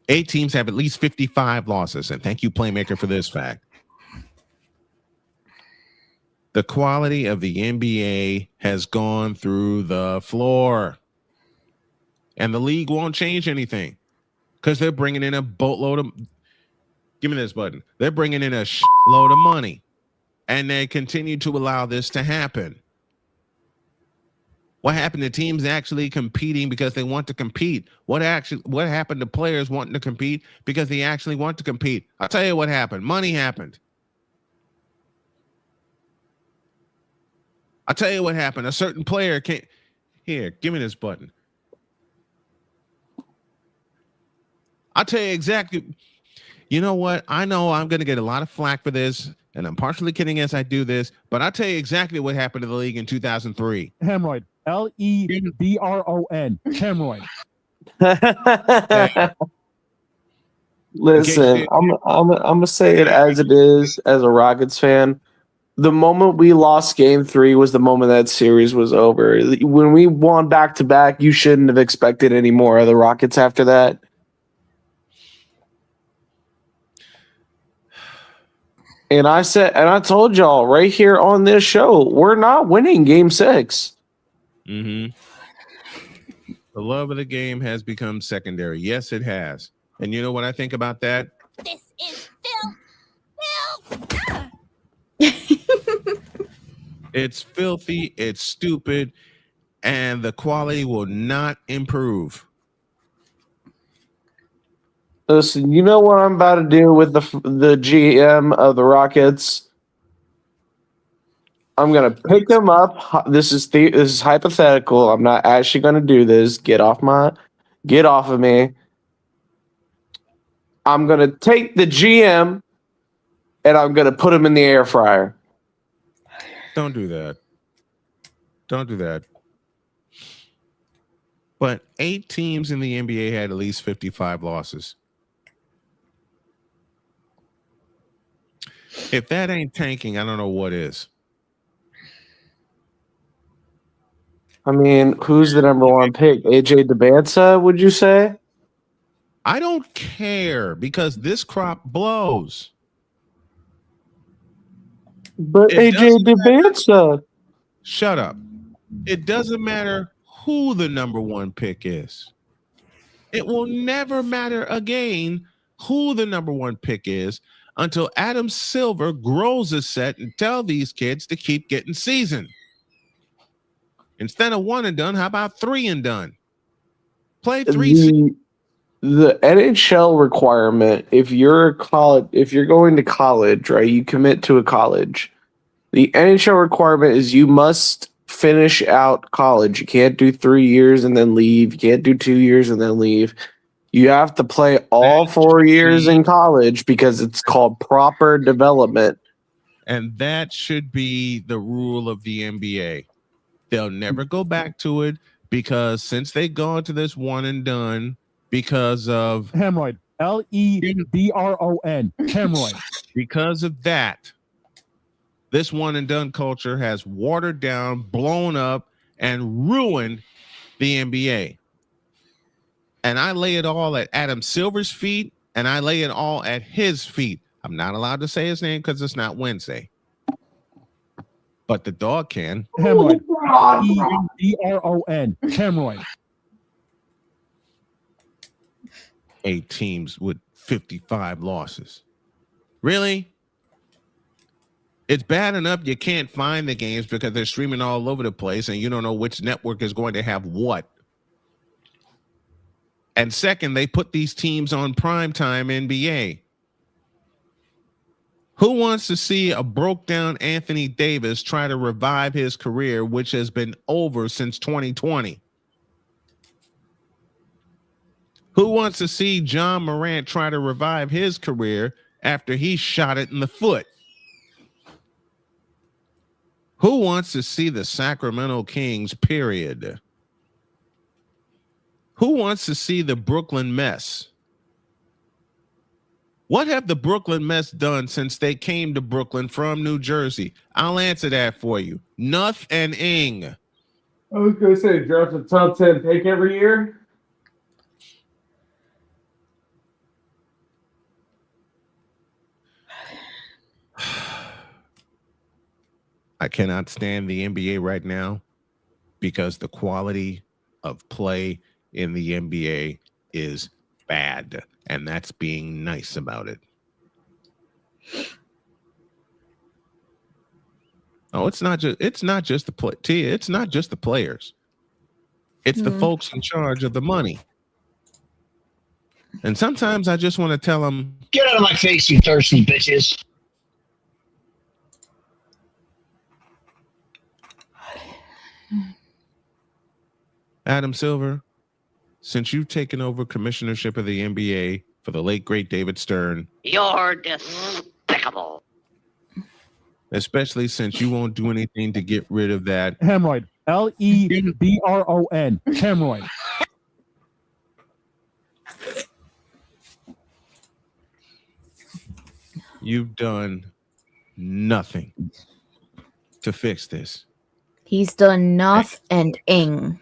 8 teams have at least 55 losses. And thank you, Playmaker, for this fact. The quality of the NBA has gone through the floor. And the league won't change anything because they're bringing in a boatload of, give me this button. They're bringing in a load of money, and they continue to allow this to happen. What happened to teams actually competing because they want to compete? What happened to players wanting to compete because they actually want to compete? I'll tell you what happened. Money happened. I'll tell you what happened. A certain player can't. Here, give me this button. I'll tell you exactly. You know what? I know I'm going to get a lot of flack for this, and I'm partially kidding as I do this, but I'll tell you exactly what happened to the league in 2003. Hemorrhoid. Lebron. Hemorrhoid. Listen, I'm gonna say it as it is as a Rockets fan. The moment we lost Game 3 was the moment that series was over. When we won back to back, you shouldn't have expected any more of the Rockets after that. And I told y'all right here on this show, we're not winning Game 6. Mm-hmm. The love of the game has become secondary. Yes, it has. And you know what I think about that? This is Phil. It's filthy, it's stupid, and the quality will not improve. Listen, you know what I'm about to do with the GM of the Rockets? I'm gonna pick him up. This is hypothetical. I'm not actually gonna do this. Get off of me. I'm gonna take the GM and I'm gonna put him in the air fryer. Don't do that. Don't do that. But 8 teams in the NBA had at least 55 losses. If that ain't tanking, I don't know what is. I mean, who's the number 1 pick? AJ DeBanza, would you say? I don't care because this crop blows. But AJ DeBanza. Shut up. It doesn't matter who the number 1 pick is. It will never matter again who the number 1 pick is until Adam Silver grows a set and tell these kids to keep getting seasoned. Instead of 1 and done, how about 3 and done? Play 3 seasons. The NHL requirement, if you're going to college, right, you commit to a college. The NHL requirement is you must finish out college. You can't do 3 years and then leave. You can't do 2 years and then leave. You have to play all 4 years in college because it's called proper development. And that should be the rule of the NBA. They'll never go back to it. because since they gone to this one and done because of hemorrhoid, Lebron, hemorrhoid. Because of that, this one and done culture has watered down, blown up, and ruined the NBA. And I lay it all at Adam Silver's feet, and I lay it all at his feet. I'm not allowed to say his name because it's not Wednesday. But the dog can. Hemorrhoid. Lebron. Hemorrhoid. 8 teams with 55 losses. Really? It's bad enough you can't find the games because they're streaming all over the place and you don't know which network is going to have what. And second, they put these teams on primetime NBA. Who wants to see a broke down Anthony Davis try to revive his career, which has been over since 2020? Who wants to see John Morant try to revive his career after he shot it in the foot? Who wants to see the Sacramento Kings, period? Who wants to see the Brooklyn Mess? What have the Brooklyn Mess done since they came to Brooklyn from New Jersey? I'll answer that for you. Nuff and Ing. I was going to say, draft a top 10 pick every year. I cannot stand the NBA right now because the quality of play in the NBA is bad, and that's being nice about it. Oh, it's not just the play. It's not just the players. It's the folks in charge of the money. And sometimes I just want to tell them, get out of my face, you thirsty bitches. Adam Silver, since you've taken over commissionership of the NBA for the late, great David Stern. You're despicable. Especially since you won't do anything to get rid of that. Hemorrhoid. Lebron. Hemorrhoid. You've done nothing to fix this. He's done nothing and ing.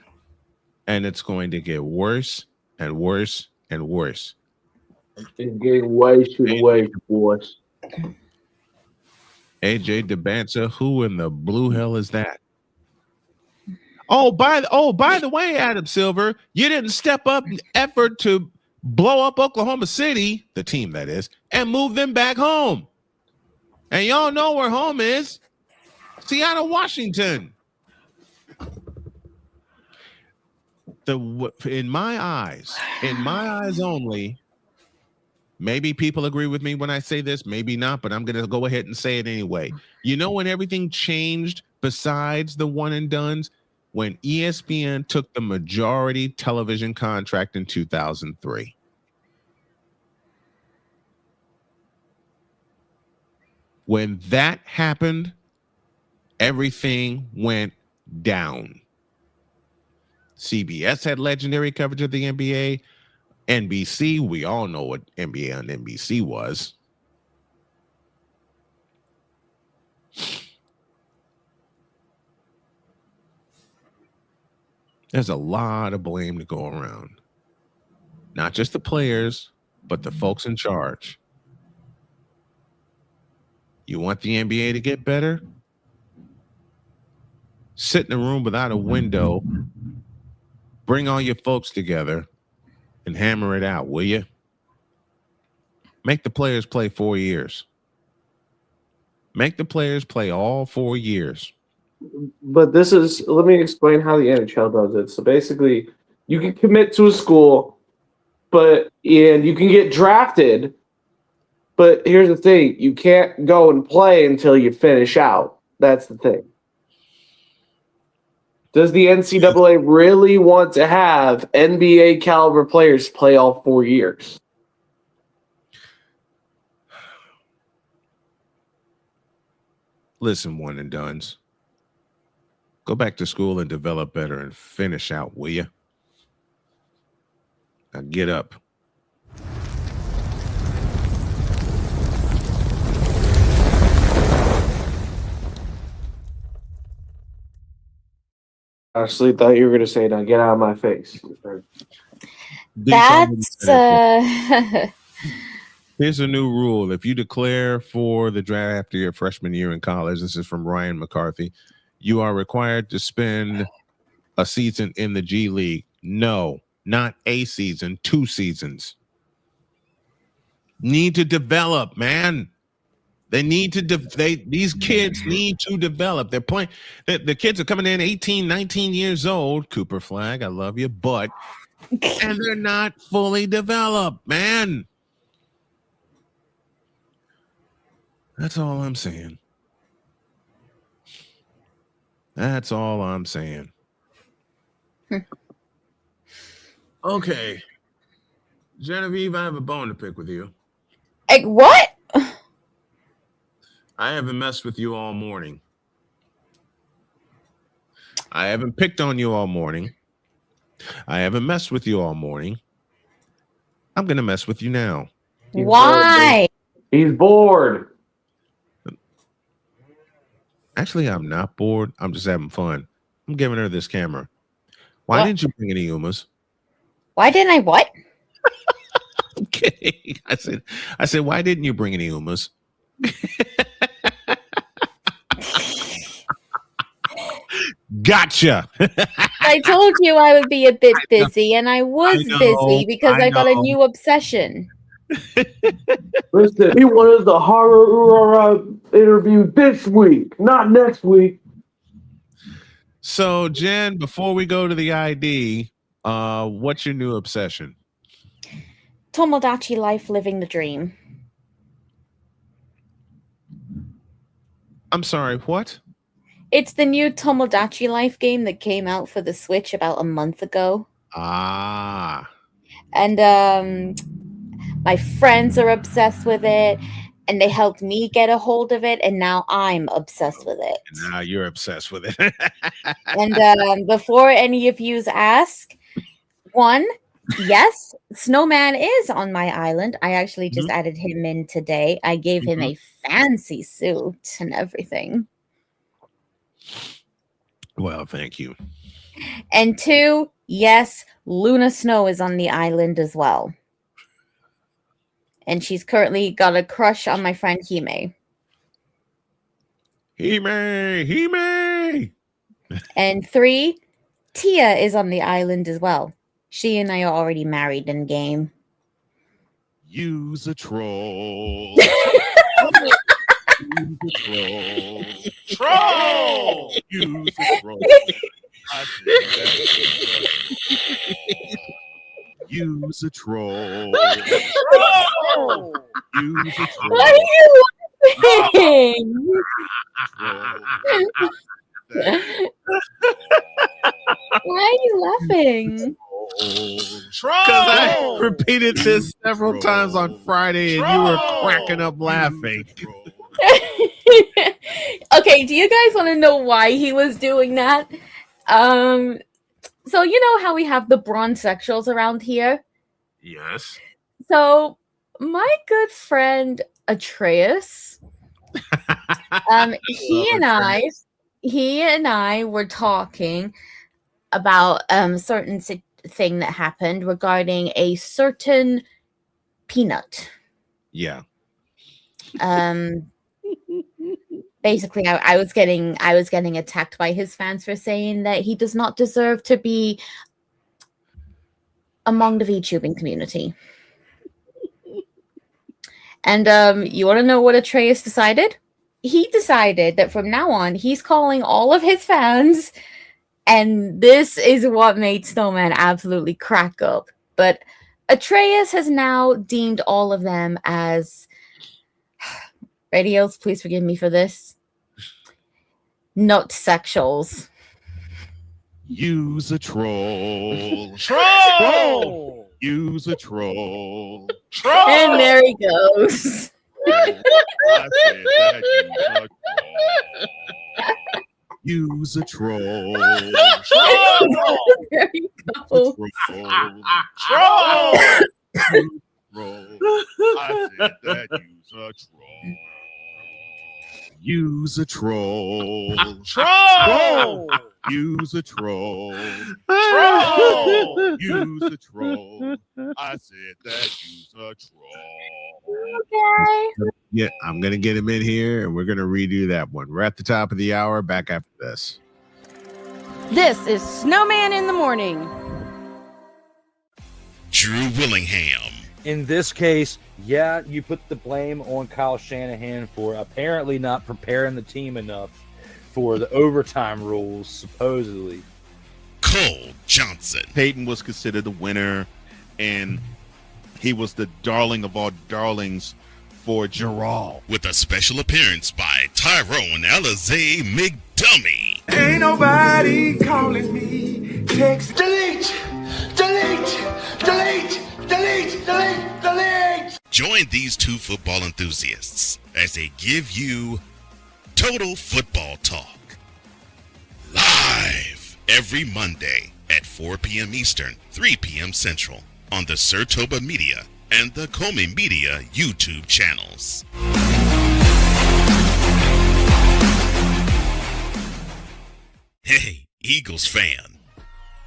And it's going to get worse and worse and worse. It's getting way too way worse. AJ DeBanza, who in the blue hell is that? By the way, Adam Silver, you didn't step up in effort to blow up Oklahoma City, the team that is, and move them back home. And y'all know where home is. Seattle, Washington. In my eyes only, maybe people agree with me when I say this, maybe not, but I'm going to go ahead and say it anyway. You know when everything changed besides the one and dones? When ESPN took the majority television contract in 2003. When that happened, everything went down. CBS had legendary coverage of the NBA. NBC, we all know what NBA on NBC was. There's a lot of blame to go around. Not just the players, but the folks in charge. You want the NBA to get better? Sit in a room without a window. Bring all your folks together and hammer it out, will you? Make the players play 4 years. Make the players play all 4 years. But let me explain how the NHL does it. So basically, you can commit to a school, and you can get drafted. But here's the thing, you can't go and play until you finish out. That's the thing. Does the NCAA really want to have NBA caliber players play all 4 years? Listen, one and dones. Go back to school and develop better and finish out, will you? Now get up. I actually thought you were going to say, now get out of my face. That's Here's a new rule. If you declare for the draft after your freshman year in college, this is from Ryan McCarthy, you are required to spend a season in the G League. No, not a season, 2 seasons. Need to develop, man. They need to these kids need to develop. They're playing. The kids are coming in 18, 19 years old. Cooper Flag, I love you, but and they're not fully developed, man. That's all I'm saying. That's all I'm saying. Okay. Genevieve, I have a bone to pick with you. Like what? I haven't messed with you all morning. I haven't picked on you all morning. I haven't messed with you all morning. I'm going to mess with you now. Why? He's bored. Actually, I'm not bored. I'm just having fun. I'm giving her this camera. Why didn't you bring any Umas? Why didn't I what? Okay. I said, why didn't you bring any Umas? Gotcha. I told you I would be a bit busy, and I was busy because I got a new obsession. Listen, he wanted the horror interview this week, not next week. So, Jen, before we go to the ID, what's your new obsession? Tomodachi life, living the dream. I'm sorry, what? It's the new Tomodachi Life game that came out for the Switch about a month ago. Ah. And my friends are obsessed with it, and they helped me get a hold of it, and now I'm obsessed with it. Now you're obsessed with it. And before any of yous ask, one, yes, Snowman is on my island. I actually just added him in today. I gave him a fancy suit and everything. Well, thank you. And two, yes, Luna Snow is on the island as well. And she's currently got a crush on my friend Hime. Hime. And three, Tia is on the island as well. She and I are already married in game. Use a troll. Use a troll. Troll! Use a troll. I said that. Use a troll. Troll! Use a troll. Why are you laughing? Why are you laughing? Because I repeated this several times on Friday and you were cracking up laughing. Okay, do you guys want to know why he was doing that? So you know how we have the bronzexuals around here? Yes. So my good friend Atreus, he and I were talking about certain thing that happened regarding a certain peanut. Yeah. Basically, I was getting attacked by his fans for saying that he does not deserve to be among the VTubing community. And you want to know what Atreus decided? He decided that from now on, he's calling all of his fans, and this is what made Snowman absolutely crack up. But Atreus has now deemed all of them as... Radios, please forgive me for this. Not sexuals. Use a troll. Troll! Use a troll. Troll! And there he goes. Use a troll. There you go. Troll. Troll. I said that use a troll. Use a troll. Troll! Use a troll. Troll! Use a troll. I said that use a troll. Okay. Yeah, I'm gonna get him in here, and we're gonna redo that one. We're at the top of the hour. Back after this. This is Snowman in the Morning. Drew Willingham. In this case, yeah, you put the blame on Kyle Shanahan for apparently not preparing the team enough for the overtime rules, supposedly. Cole Johnson. Peyton was considered the winner, and he was the darling of all darlings for Gerald. With a special appearance by Tyrone Alizé McDummy. Ain't nobody calling me. Text. Delete. Join these two football enthusiasts as they give you Total Football Talk. Live every Monday at 4 p.m. Eastern, 3 p.m. Central on the Sertoba Media and the Comey Media YouTube channels. Hey, Eagles fan.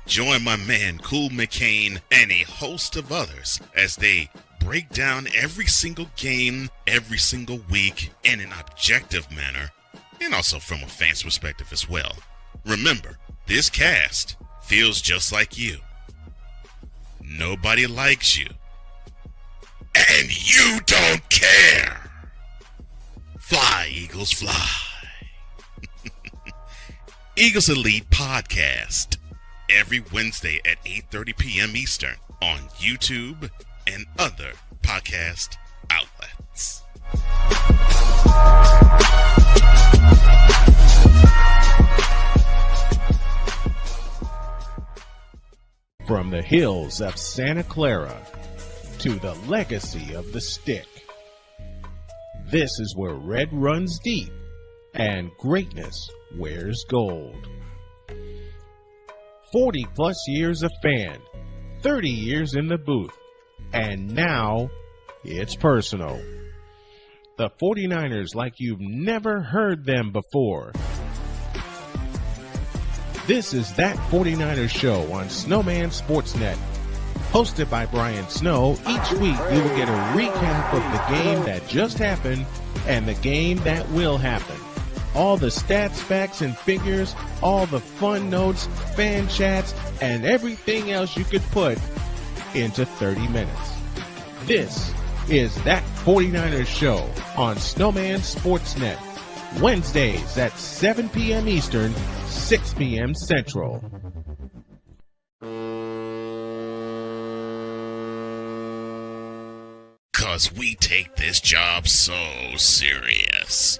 Join my man Cool McCain and a host of others as they break down every single game, every single week in an objective manner, and also from a fan's perspective as well. Remember, this cast feels just like you. Nobody likes you. And you don't care. Fly, Eagles, fly. Eagles Elite Podcast. Every Wednesday at 8:30 p.m. Eastern on YouTube and other podcast outlets. From the hills of Santa Clara to the legacy of the stick, this is where red runs deep and greatness wears gold. 40 plus years of fan, 30 years in the booth, and now it's personal. The 49ers like you've never heard them before. This is That 49ers Show on Snowman Sportsnet. Hosted by Brian Snow, each week you will get a recap of the game that just happened and the game that will happen. All the stats, facts, and figures, all the fun notes, fan chats, and everything else you could put into 30 minutes. This is That 49ers Show on Snowman Sportsnet. Wednesdays at 7 p.m. Eastern, 6 p.m. Central. Cause we take this job so serious.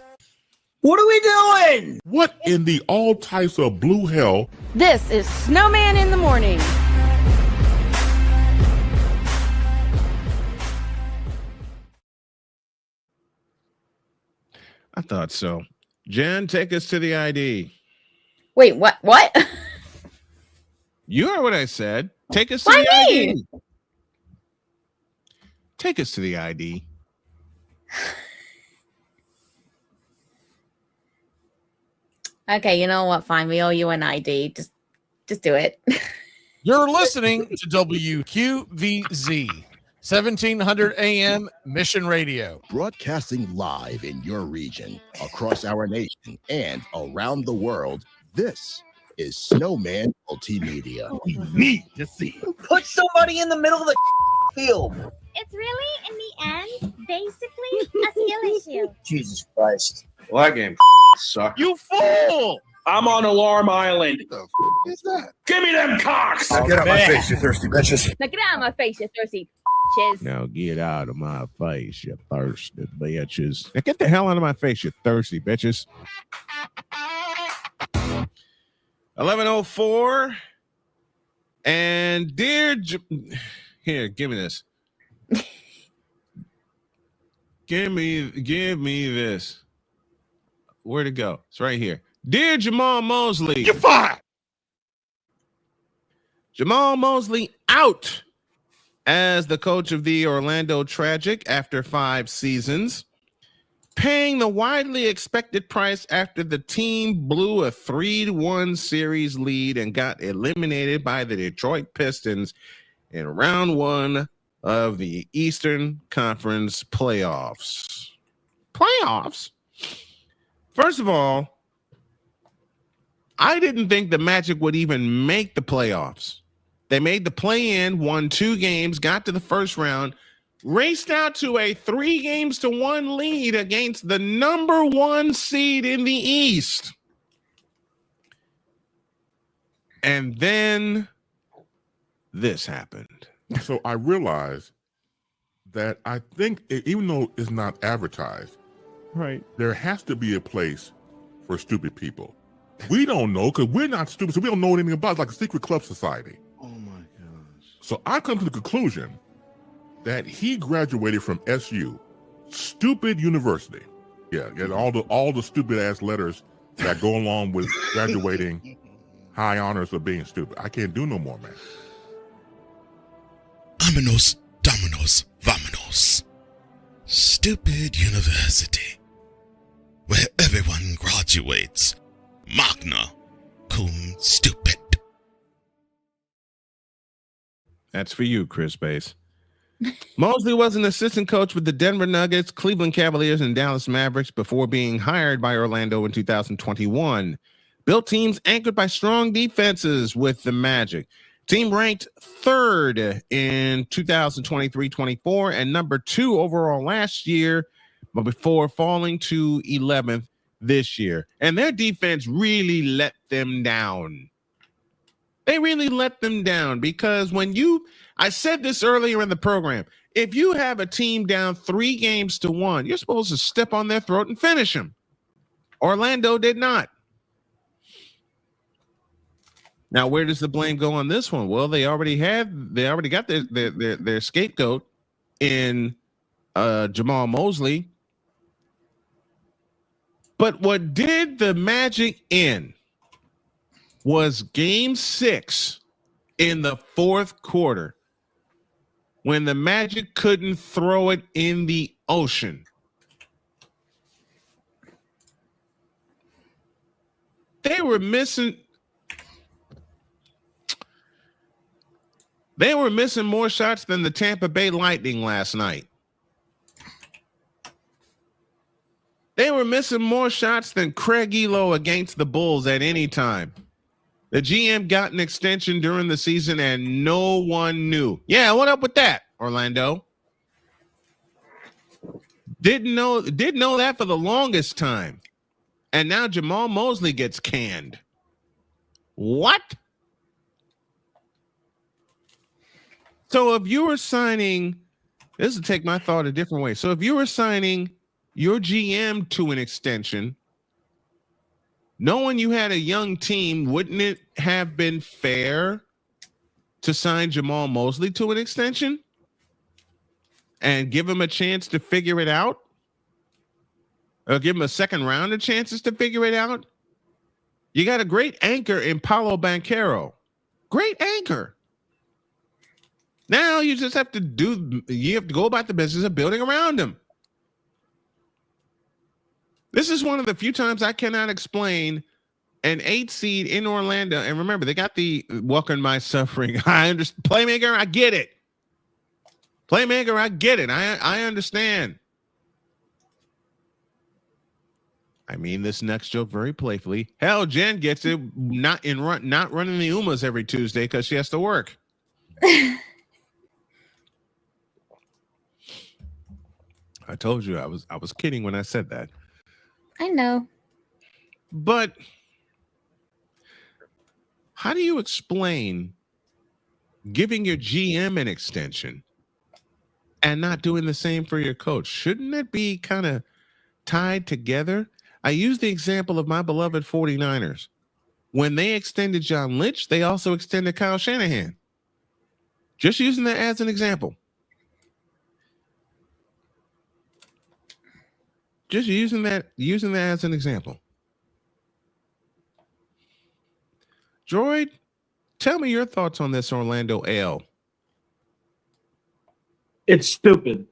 What are we doing? What in the all types of blue hell? This is Snowman in the Morning. I thought so. Jen, take us to the ID. Wait, what? What? You heard what I said. Take us to Why the me? ID. Take us to the ID. Okay, you know what? Fine, we owe you an ID. Just do it. You're listening to WQVZ, 1700 AM Mission Radio. Broadcasting live in your region, across our nation, and around the world, this is Snowman Multimedia. We need to see. Put somebody in the middle of the field. It's really, in the end, basically a skill issue. Jesus Christ. Well, that game sucked. You fool! I'm on Alarm Island. What the f is that? Give me them cocks! Now get out my face, you thirsty bitches. Now get out of my face, you thirsty bitches. Now get out of my face, you thirsty bitches. Now get the hell out of my face, you thirsty bitches. 11:04. And dear, here, give me this. Give me this. Where'd it go? It's right here. Dear Jamal Mosley, You're fired. Jamal Mosley out as the coach of the Orlando Tragic after 5 seasons, paying the widely expected price after the team blew a 3-1 series lead and got eliminated by the Detroit Pistons in round 1 of the Eastern Conference playoffs. First of all, I didn't think the Magic would even make the playoffs. They made the play-in, won 2 games, got to the first round, raced out to a 3-1 lead against the number 1 seed in the East. And then this happened. So I realized that I think, even though it's not advertised, Right. there has to be a place for stupid people. We don't know because we're not stupid, so we don't know anything about it. It's like a secret club society. Oh my gosh. So I come to the conclusion that he graduated from SU, stupid university. Yeah, get all the stupid ass letters that go along with graduating high honors of being stupid. I can't do no more, man. Vámonos, dominos, vámonos. Stupid university, where everyone graduates magna cum stupid. That's for you, Chris Bass. Mosley was an assistant coach with the Denver Nuggets, Cleveland Cavaliers, and Dallas Mavericks before being hired by Orlando in 2021. Built teams anchored by strong defenses with the Magic. Team ranked 3rd in 2023-24 and number 2 overall last year, but before falling to 11th this year. And their defense really let them down. They really let them down because I said this earlier in the program, if you have a team down 3-1, you're supposed to step on their throat and finish them. Orlando did not. Now, where does the blame go on this one? Well, they already got their scapegoat in Jamal Mosley. But what did the Magic in was game 6 in the 4th quarter when the Magic couldn't throw it in the ocean. They were missing more shots than the Tampa Bay Lightning last night. They were missing more shots than Craig Elo against the Bulls at any time. The GM got an extension during the season and no one knew. Yeah, what up with that, Orlando? Didn't know that for the longest time. And now Jamal Mosley gets canned. What? So if you were signing, this will take my thought a different way. So if you were signing your GM to an extension, knowing you had a young team, wouldn't it have been fair to sign Jamal Mosley to an extension and give him a chance to figure it out? Or give him a second round of chances to figure it out? You got a great anchor in Paolo Banchero. Great anchor. Now you just have to go about the business of building around him. This is one of the few times I cannot explain an 8 seed in Orlando. And remember, they got the welcome my suffering. I understand. Playmaker, I get it. Playmaker, I get it. I understand. I mean this next joke very playfully. Hell, Jen gets it not running the Umas every Tuesday because she has to work. I told you I was kidding when I said that. I know. But how do you explain giving your GM an extension and not doing the same for your coach? Shouldn't it be kind of tied together? I use the example of my beloved 49ers. When they extended John Lynch, they also extended Kyle Shanahan. Just using that as an example. Just using that as an example. Droid, tell me your thoughts on this Orlando L. It's stupid.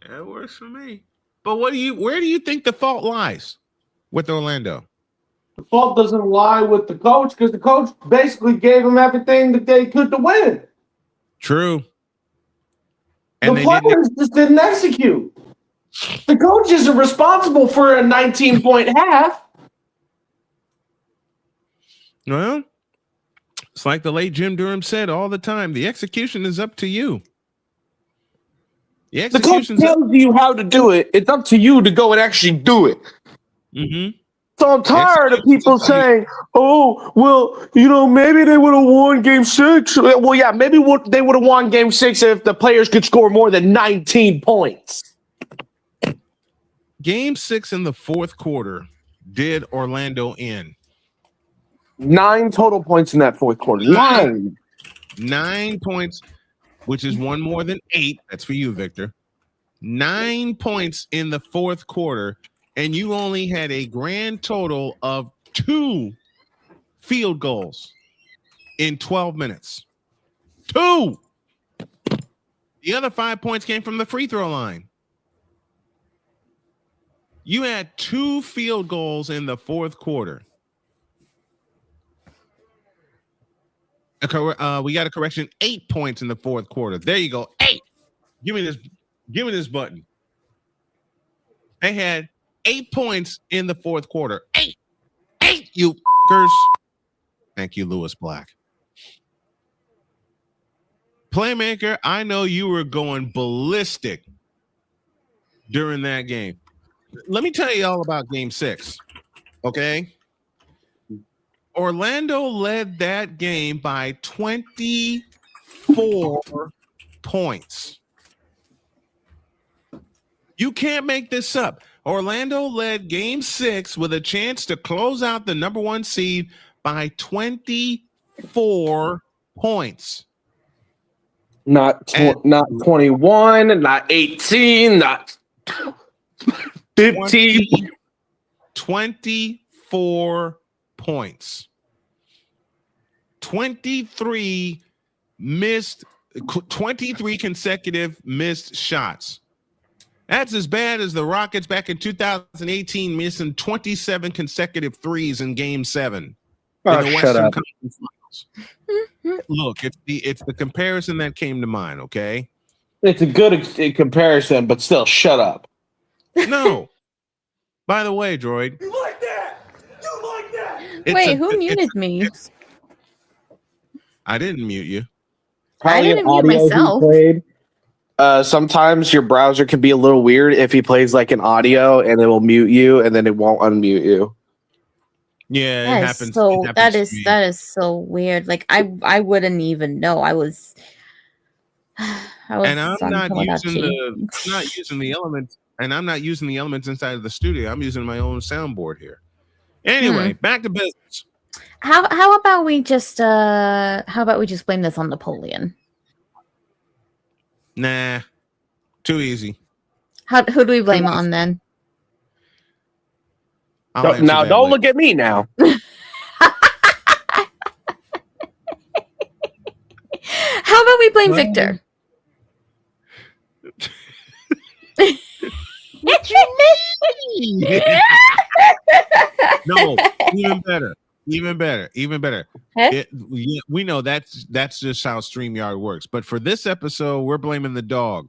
That works for me. But where do you think the fault lies with Orlando? The fault doesn't lie with the coach because the coach basically gave them everything that they could to win. True. And the players just didn't execute. The coach isn't responsible for a 19-point half. Well, it's like the late Jim Durham said all the time. The execution is up to you. The coach tells you how to do it. It's up to you to go and actually do it. Mm-hmm. So I'm tired of people saying, oh, well, maybe they would have won game 6. Well, yeah, maybe they would have won game 6 if the players could score more than 19 points. Game 6 in the fourth quarter did Orlando in. 9 total points in that fourth quarter. 9. 9 points, which is one more than 8. That's for you, Victor. 9 points in the fourth quarter, and you only had a grand total of 2 field goals in 12 minutes. 2. The other 5 points came from the free throw line. You had 2 field goals in the fourth quarter. We got a correction. 8 points in the fourth quarter. There you go. 8. Give me this button. They had 8 points in the fourth quarter. 8, you f***ers. Thank you, Lewis Black. Playmaker, I know you were going ballistic during that game. Let me tell you all about game 6. Okay. Orlando led that game by 24 points. You can't make this up. Orlando led game 6 with a chance to close out the number 1 seed by 24 points. Not 21, not 18, not 15. 24 points. 23 consecutive missed shots. That's as bad as the Rockets back in 2018 missing 27 consecutive threes in game 7 in the Western Conference Finals. Look, it's the comparison that came to mind, okay? It's a good comparison, but still, shut up. No. By the way, Droid. You like that? You like that? Wait, who muted me? I didn't mute you. I didn't mute myself. Sometimes your browser can be a little weird if he plays like an audio and it will mute you and then it won't unmute you. Yeah, That it is happens. so it happens to me. that is so weird. Like I wouldn't even know. I was And I'm on not Tomodachi. using the elements, and I'm not using the elements inside of the studio. I'm using my own soundboard here. Anyway, back to business. How about we just blame this on Napoleon? Nah, too easy. Who do we blame it on then? Don't look at me now. How about we blame Victor? No, even better. Huh? We know that's just how StreamYard works. But for this episode, we're blaming the dog.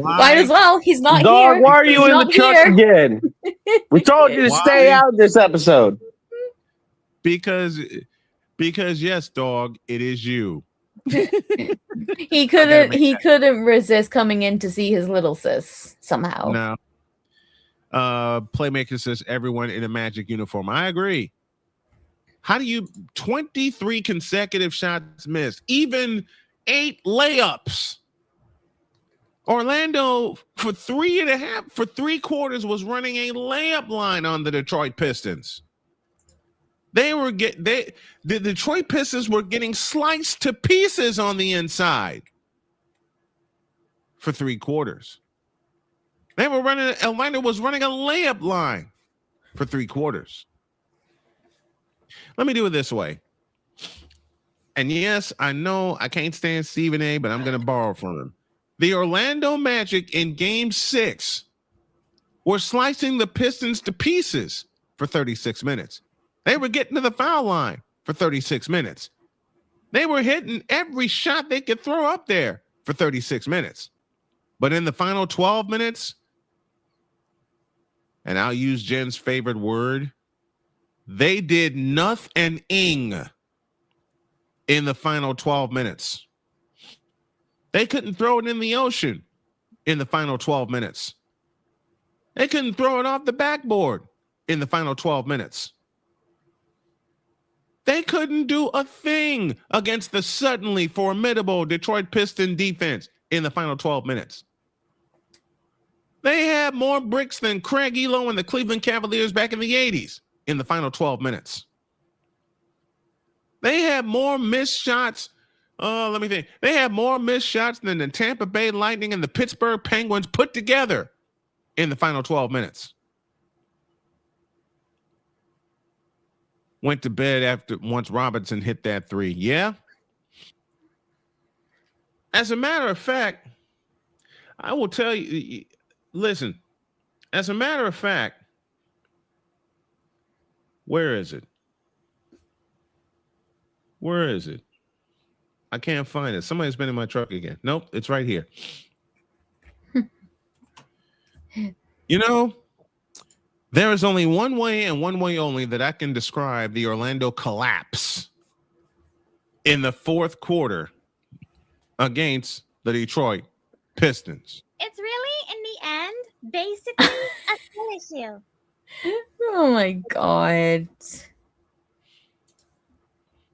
Might as well. He's not here. Dog, why are you He's in the not truck here. again? We told you to stay out this episode. Because yes, dog, it is you. He couldn't resist coming in to see his little sis somehow. No. Playmaker says everyone in a Magic uniform. I agree. How do you 23 consecutive shots missed, even 8 layups? Orlando for 3 quarters was running a layup line on the Detroit Pistons. The Detroit Pistons were getting sliced to pieces on the inside for 3 quarters. Atlanta was running a layup line for 3 quarters. Let me do it this way. And yes, I know I can't stand Stephen A., but I'm going to borrow from him. The Orlando Magic in Game 6 were slicing the Pistons to pieces for 36 minutes. They were getting to the foul line for 36 minutes. They were hitting every shot they could throw up there for 36 minutes. But in the final 12 minutes, and I'll use Jen's favorite word, they did nothing in the final 12 minutes. They couldn't throw it in the ocean in the final 12 minutes. They couldn't throw it off the backboard in the final 12 minutes. They couldn't do a thing against the suddenly formidable Detroit Piston defense in the final 12 minutes. They had more bricks than Craig Elo and the Cleveland Cavaliers back in the 80s in the final 12 minutes. They had more missed shots. Let me think. They had more missed shots than the Tampa Bay Lightning and the Pittsburgh Penguins put together in the final 12 minutes. Went to bed once Robinson hit that 3. Yeah. As a matter of fact, I will tell you, listen, as a matter of fact, where is it? Where is it? I can't find it. Somebody's been in my truck again. Nope, it's right here. You know, there is only one way and one way only that I can describe the Orlando collapse in the 4th quarter against the Detroit Pistons. It's really, in the end, basically a skill issue. Oh my God.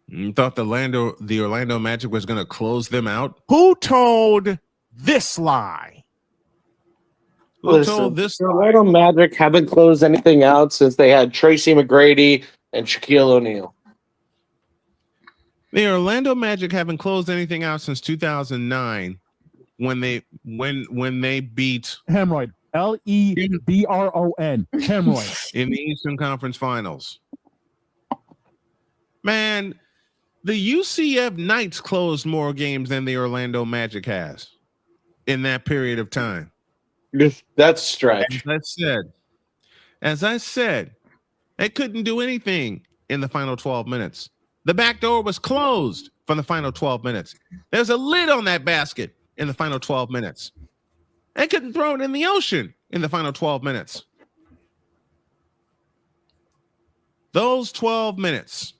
You thought the Orlando Magic was going to close them out? Who told this lie? Who told this the Orlando Magic haven't closed anything out since they had Tracy McGrady and Shaquille O'Neal. The Orlando Magic haven't closed anything out since 2009 when they beat Hemorrhoid. Lebron. Hemorrhoid. in the Eastern Conference Finals. Man, the UCF Knights closed more games than the Orlando Magic has in that period of time. That's stretch. As I said, they couldn't do anything in the final 12 minutes. The back door was closed for the final 12 minutes. There's a lid on that basket in the final 12 minutes. They couldn't throw it in the ocean in the final 12 minutes. Those 12 minutes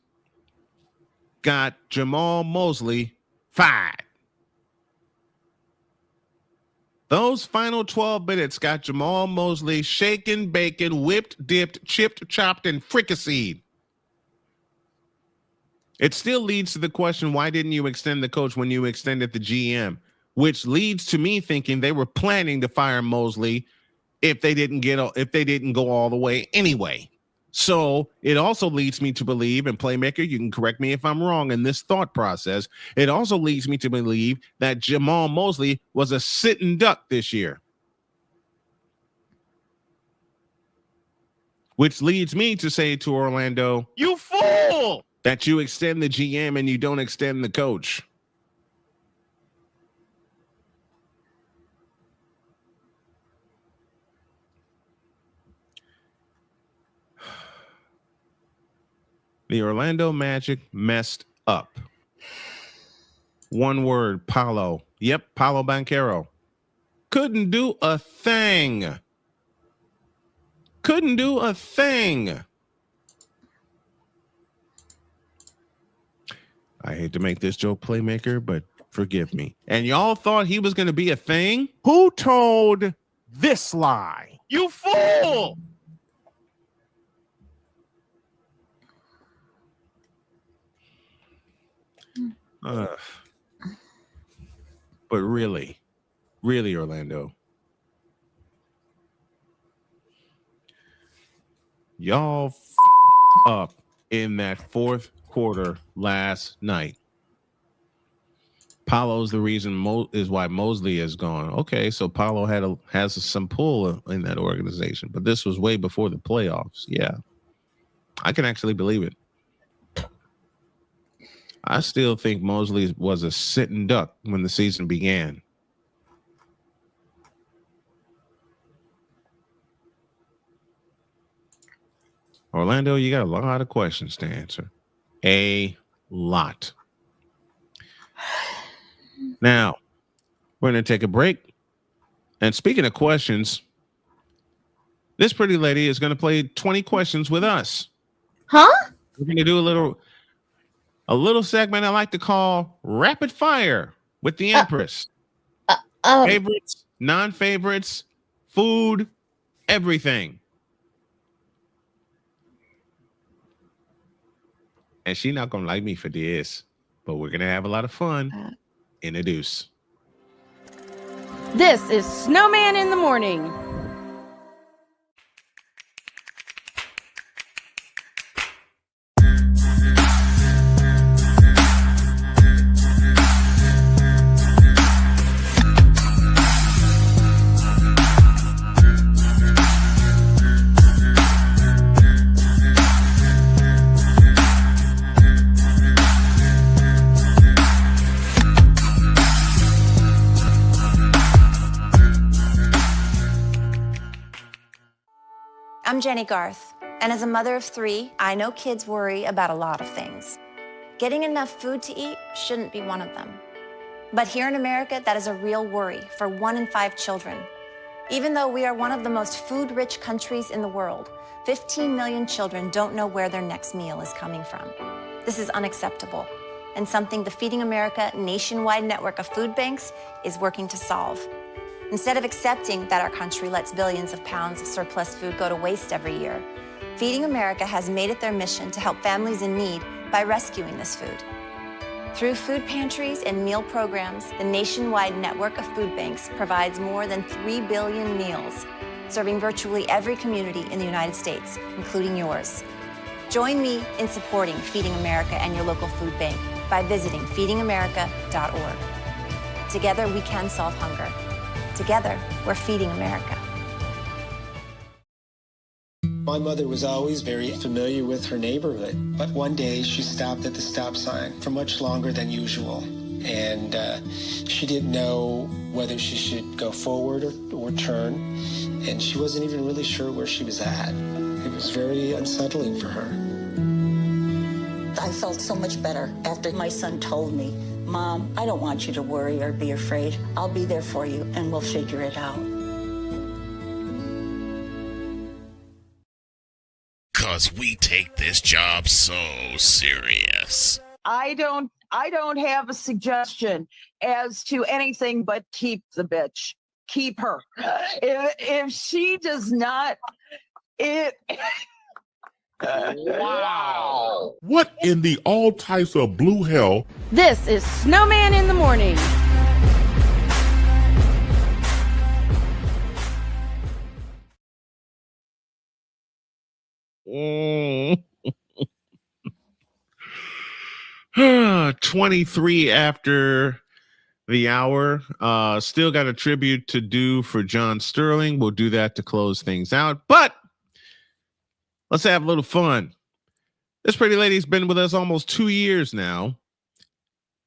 got Jamal Mosley fired. Those final 12 minutes got Jamal Mosley shaken, bacon, whipped, dipped, chipped, chopped, and fricasseed. It still leads to the question, why didn't you extend the coach when you extended the GM? Which leads to me thinking they were planning to fire Mosley if they didn't go all the way anyway. So it also leads me to believe, and Playmaker, you can correct me if I'm wrong in this thought process, it also leads me to believe that Jamal Mosley was a sitting duck this year. Which leads me to say to Orlando, you fool! That you extend the GM and you don't extend the coach. The Orlando Magic messed up. One word, Paolo. Yep, Paolo Banchero. Couldn't do a thing. Couldn't do a thing. I hate to make this joke, Playmaker, but forgive me. And y'all thought he was going to be a thing? Who told this lie? You fool! But really, Orlando, y'all up in that 4th quarter last night. Paolo's the reason is why Mosley is gone. Okay, so Paolo has some pull in that organization, but this was way before the playoffs. Yeah, I can actually believe it. I still think Mosley was a sitting duck when the season began. Orlando, you got a lot of questions to answer. A lot. Now, we're going to take a break. And speaking of questions, this pretty lady is going to play 20 questions with us. Huh? We're going to do a little segment I like to call Rapid Fire with the Empress. Favorites, non-favorites, food, everything. And she's not going to like me for this, but we're going to have a lot of fun. Introduce. This is Snowman in the Morning. I'm Jenny Garth, and as a mother of 3, I know kids worry about a lot of things. Getting enough food to eat shouldn't be one of them. But here in America, that is a real worry for 1 in 5 children. Even though we are one of the most food-rich countries in the world, 15 million children don't know where their next meal is coming from. This is unacceptable, and something the Feeding America nationwide network of food banks is working to solve. Instead of accepting that our country lets billions of pounds of surplus food go to waste every year, Feeding America has made it their mission to help families in need by rescuing this food. Through food pantries and meal programs, the nationwide network of food banks provides more than 3 billion meals, serving virtually every community in the United States, including yours. Join me in supporting Feeding America and your local food bank by visiting feedingamerica.org. Together, we can solve hunger. Together, we're Feeding America. My mother was always very familiar with her neighborhood, but one day she stopped at the stop sign for much longer than usual. And she didn't know whether she should go forward or turn, and she wasn't even really sure where she was at. It was very unsettling for her. I felt so much better after my son told me, Mom, I don't want you to worry or be afraid. I'll be there for you, and we'll figure it out. 'Cause we take this job so serious. I don't have a suggestion as to anything but keep the bitch. Keep her. If she does not, Wow. What in the all types of blue hell? This is Snowman in the Morning. Mm. 23 after the hour. Still got a tribute to do for John Sterling. We'll do that to close things out. But let's have a little fun. This pretty lady's been with us almost 2 years now,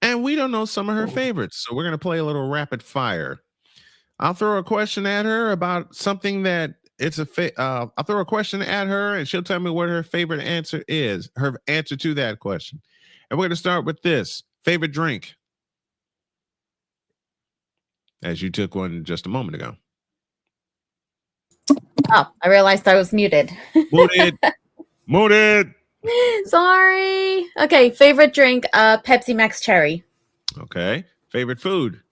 and we don't know some of her favorites. So we're going to play a little rapid fire. I'll throw a question at her about something that I'll throw a question at her, and she'll tell me what her favorite answer is, her answer to that question. And we're going to start with this. Favorite drink? As you took one just a moment ago. Oh, I realized I was muted. Muted. Sorry. Okay, favorite drink, Pepsi Max Cherry. Okay. Favorite food?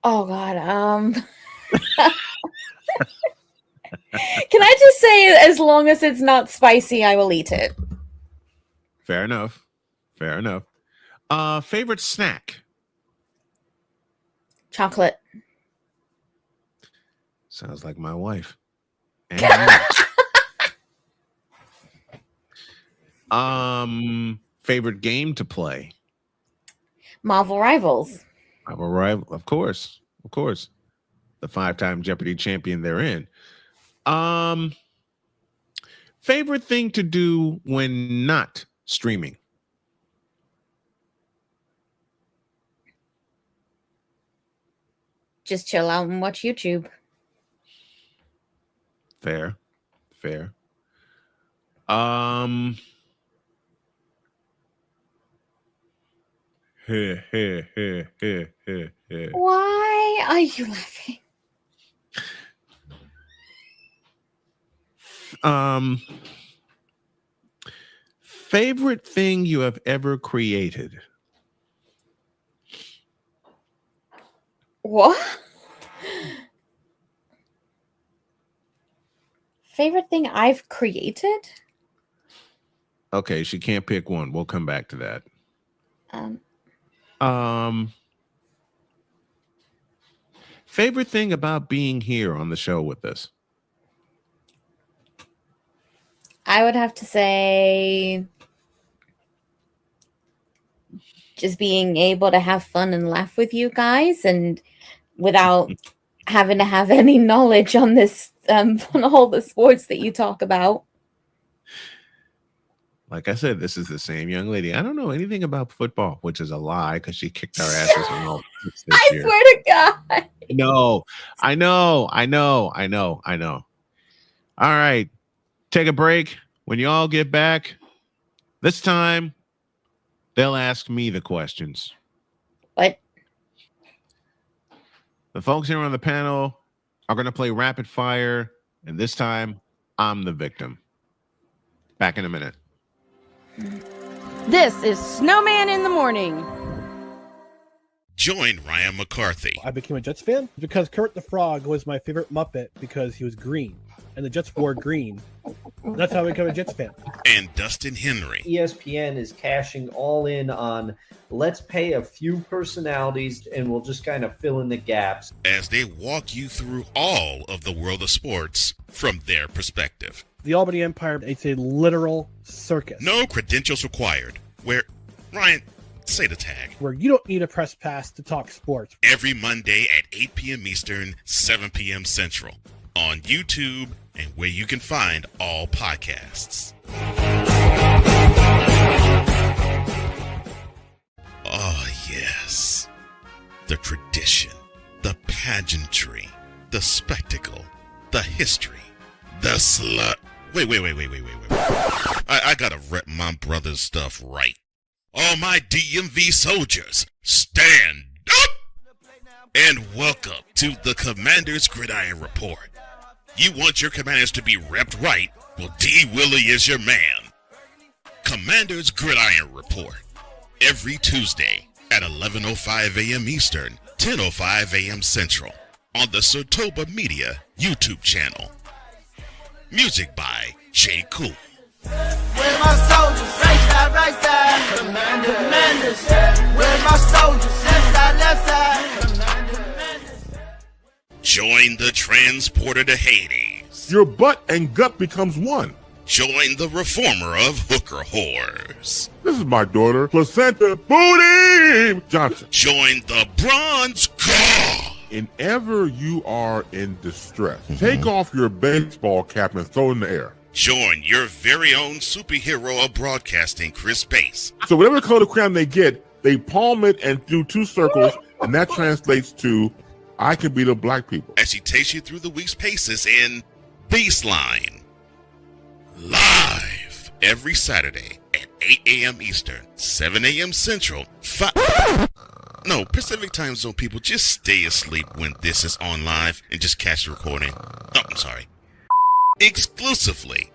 Oh God. Can I just say, as long as it's not spicy, I will eat it. Fair enough. Fair enough. Favorite snack? Chocolate. Sounds like my wife. Favorite game to play? Marvel Rivals. Marvel Rival, of course. The 5-time Jeopardy champion they're in. Favorite thing to do when not streaming? Just chill out and watch YouTube. Fair. Why are you laughing? Favorite thing you have ever created? What? Favorite thing I've created? Okay, she can't pick one. We'll come back to that. Favorite thing about being here on the show with us? I would have to say just being able to have fun and laugh with you guys, and without having to have any knowledge on this, on all the sports that you talk about. Like I said, this is the same young lady. I don't know anything about football, which is a lie because she kicked our asses on all this year. Swear to God. No, I know. All right, take a break. When you all get back, this time they'll ask me the questions. What? The folks here on the panel are going to play rapid fire, and this time I'm the victim. Back in a minute. This is Snowman in the Morning. Join Ryan McCarthy. I became a Jets fan because Kermit the Frog was my favorite Muppet because he was green, and the Jets wore green. That's how I became a Jets fan. And Dustin Henry. ESPN is cashing all in on let's pay a few personalities and we'll just kind of fill in the gaps. As they walk you through all of the world of sports from their perspective. The Albany Empire, it's a literal circus. No credentials required. Where, Ryan, say the tag. Where you don't need a press pass to talk sports. Every Monday at 8 p.m. Eastern, 7 p.m. Central. On YouTube and where you can find all podcasts. Oh, yes. The tradition, the pageantry, the spectacle, the history, the slut. Wait. I gotta rep my brother's stuff right. All my DMV soldiers, stand up! And welcome to the Commander's Gridiron Report. You want your commanders to be repped right? Well, D. Willie is your man. Commander's Gridiron Report. Every Tuesday at 11:05 a.m. Eastern, 10:05 a.m. Central. On the Sotoba Media YouTube channel. Music by J. Cool. Where's my soldiers? Right side. Commanders. Where's my soldiers? Left side. Join the transporter to Hades. Your butt and gut becomes one. Join the reformer of hooker whores. This is my daughter, Placenta Booty Johnson. Join the bronze god. Whenever you are in distress, take off your baseball cap and throw it in the air. Join your very own superhero of broadcasting, Chris Bass. So whatever color crayon they get, they palm it and do 2 circles, and that translates to, I can be the black people. As he takes you through the week's paces in Baseline. Live every Saturday at 8 a.m. Eastern, 7 a.m. Central, Pacific Time Zone people, just stay asleep when this is on live and just catch the recording. Oh, I'm sorry. Exclusively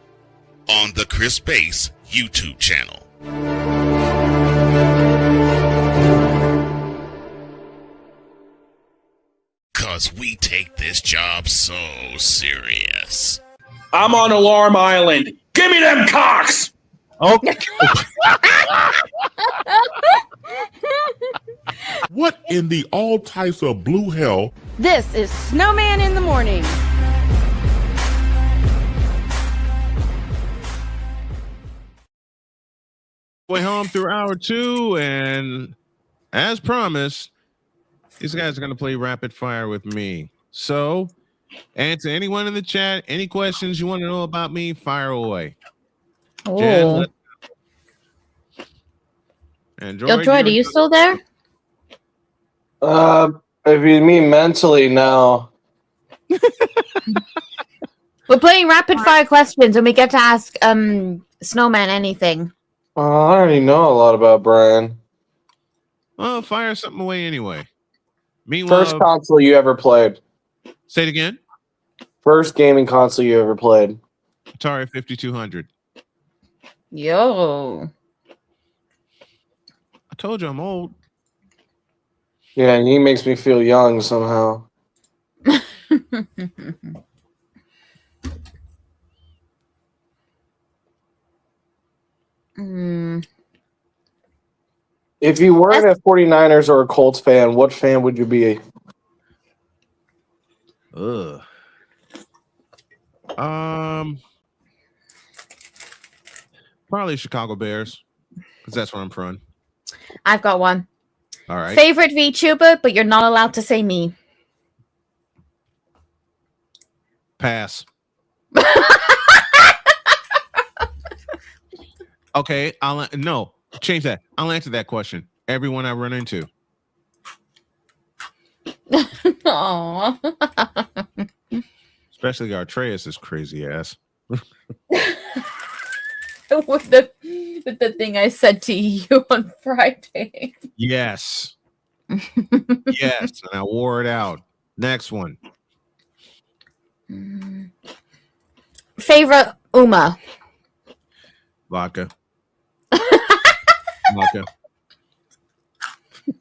on the Chris Bass YouTube channel. Cause we take this job so serious. I'm on Alarm Island. Give me them cocks! Okay. What in the all types of blue hell? This is Snowman in the Morning. Way home through hour 2, and as promised, these guys are going to play rapid fire with me. So, answer anyone in the chat. Any questions you want to know about me, fire away. Jen, Android, Droid, are you still there? If you mean mentally, no. We're playing rapid fire questions, and we get to ask Snowman anything. I already know a lot about Brian. Well, fire something away anyway. Meanwhile, First console you ever played? Say it again. First gaming console you ever played? Atari 5200. Yo. I told you I'm old. Yeah, and he makes me feel young somehow. If you weren't a 49ers or a Colts fan, what fan would you be? Ugh. Probably Chicago Bears, because that's where I'm from. I've got one. All right. Favorite VTuber, but you're not allowed to say me. Pass. Okay, no, change that. I'll answer that question. Everyone I run into. Aww. Especially Artreus' crazy ass. with the thing I said to you on Friday. Yes. Yes, and I wore it out. Next one. Favorite Uma. Vodka. Vodka.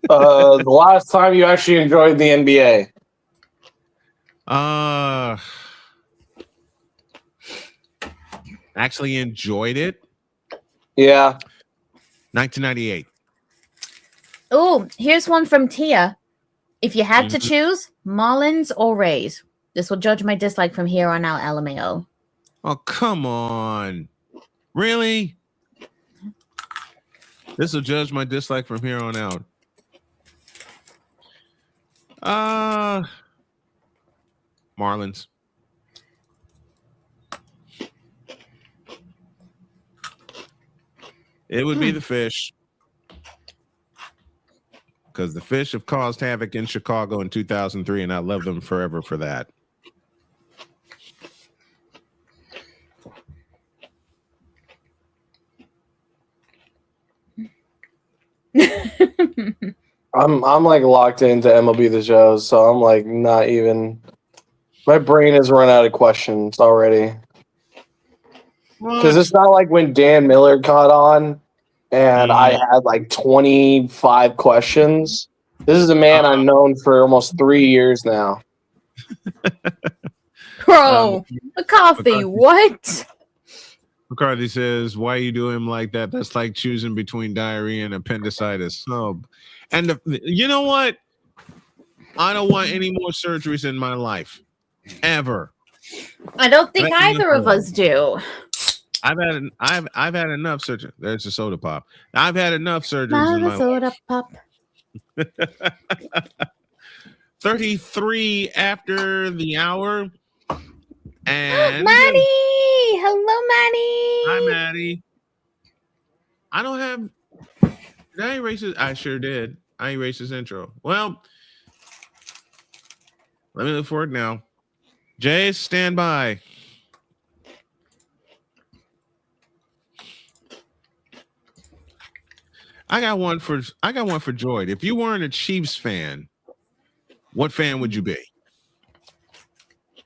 The last time you actually enjoyed the NBA? Actually enjoyed it. Yeah. 1998. Oh, here's one from Tia. If you had to choose, Marlins or Rays? This will judge my dislike from here on out, LMAO. Oh, come on. Really? This will judge my dislike from here on out. Marlins. It would be the Fish. Because the Fish have caused havoc in Chicago in 2003, and I love them forever for that. I'm like locked into MLB The Show, so I'm like not even. My brain has run out of questions already. Because it's not like when Dan Miller caught on, and I had like 25 questions. This is a man I've known for almost 3 years now. Bro, McCarthy, what? McCarthy says, why you do him like that? That's like choosing between diarrhea and appendicitis. Oh, and you know what? I don't want any more surgeries in my life. Ever. I don't think either of us do. I've had enough surgery. There's a soda pop. I've had enough surgeries in my soda pop. 33 after the hour. And Maddie! Hello, Maddie! Hi, Maddie. I don't have. Did I erase it? I sure did. I erased his intro. Well, let me look for it now. Jay, stand by. I got one for Droid. If you weren't a Chiefs fan, what fan would you be?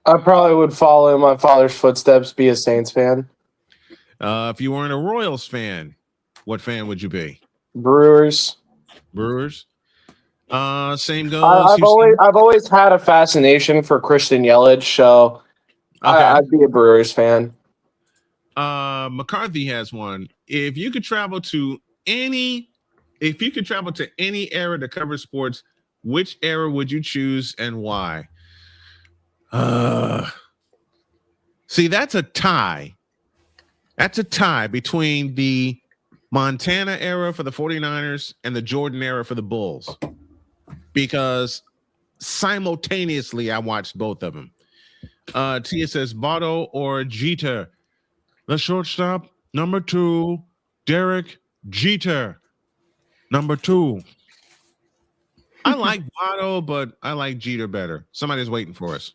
I probably would follow in my father's footsteps, be a Saints fan. If you weren't a Royals fan, what fan would you be? Brewers. Brewers. Same goes. I've always had a fascination for Christian Yelich, so I'd be a Brewers fan. McCarthy has one. If you could travel to any era to cover sports, which era would you choose and why? See, that's a tie. That's a tie between the Montana era for the 49ers and the Jordan era for the Bulls, because simultaneously I watched both of them. Tia says Votto or Jeter. The shortstop, number 2, Derek Jeter. Number 2. I like Votto, but I like Jeter better. Somebody's waiting for us.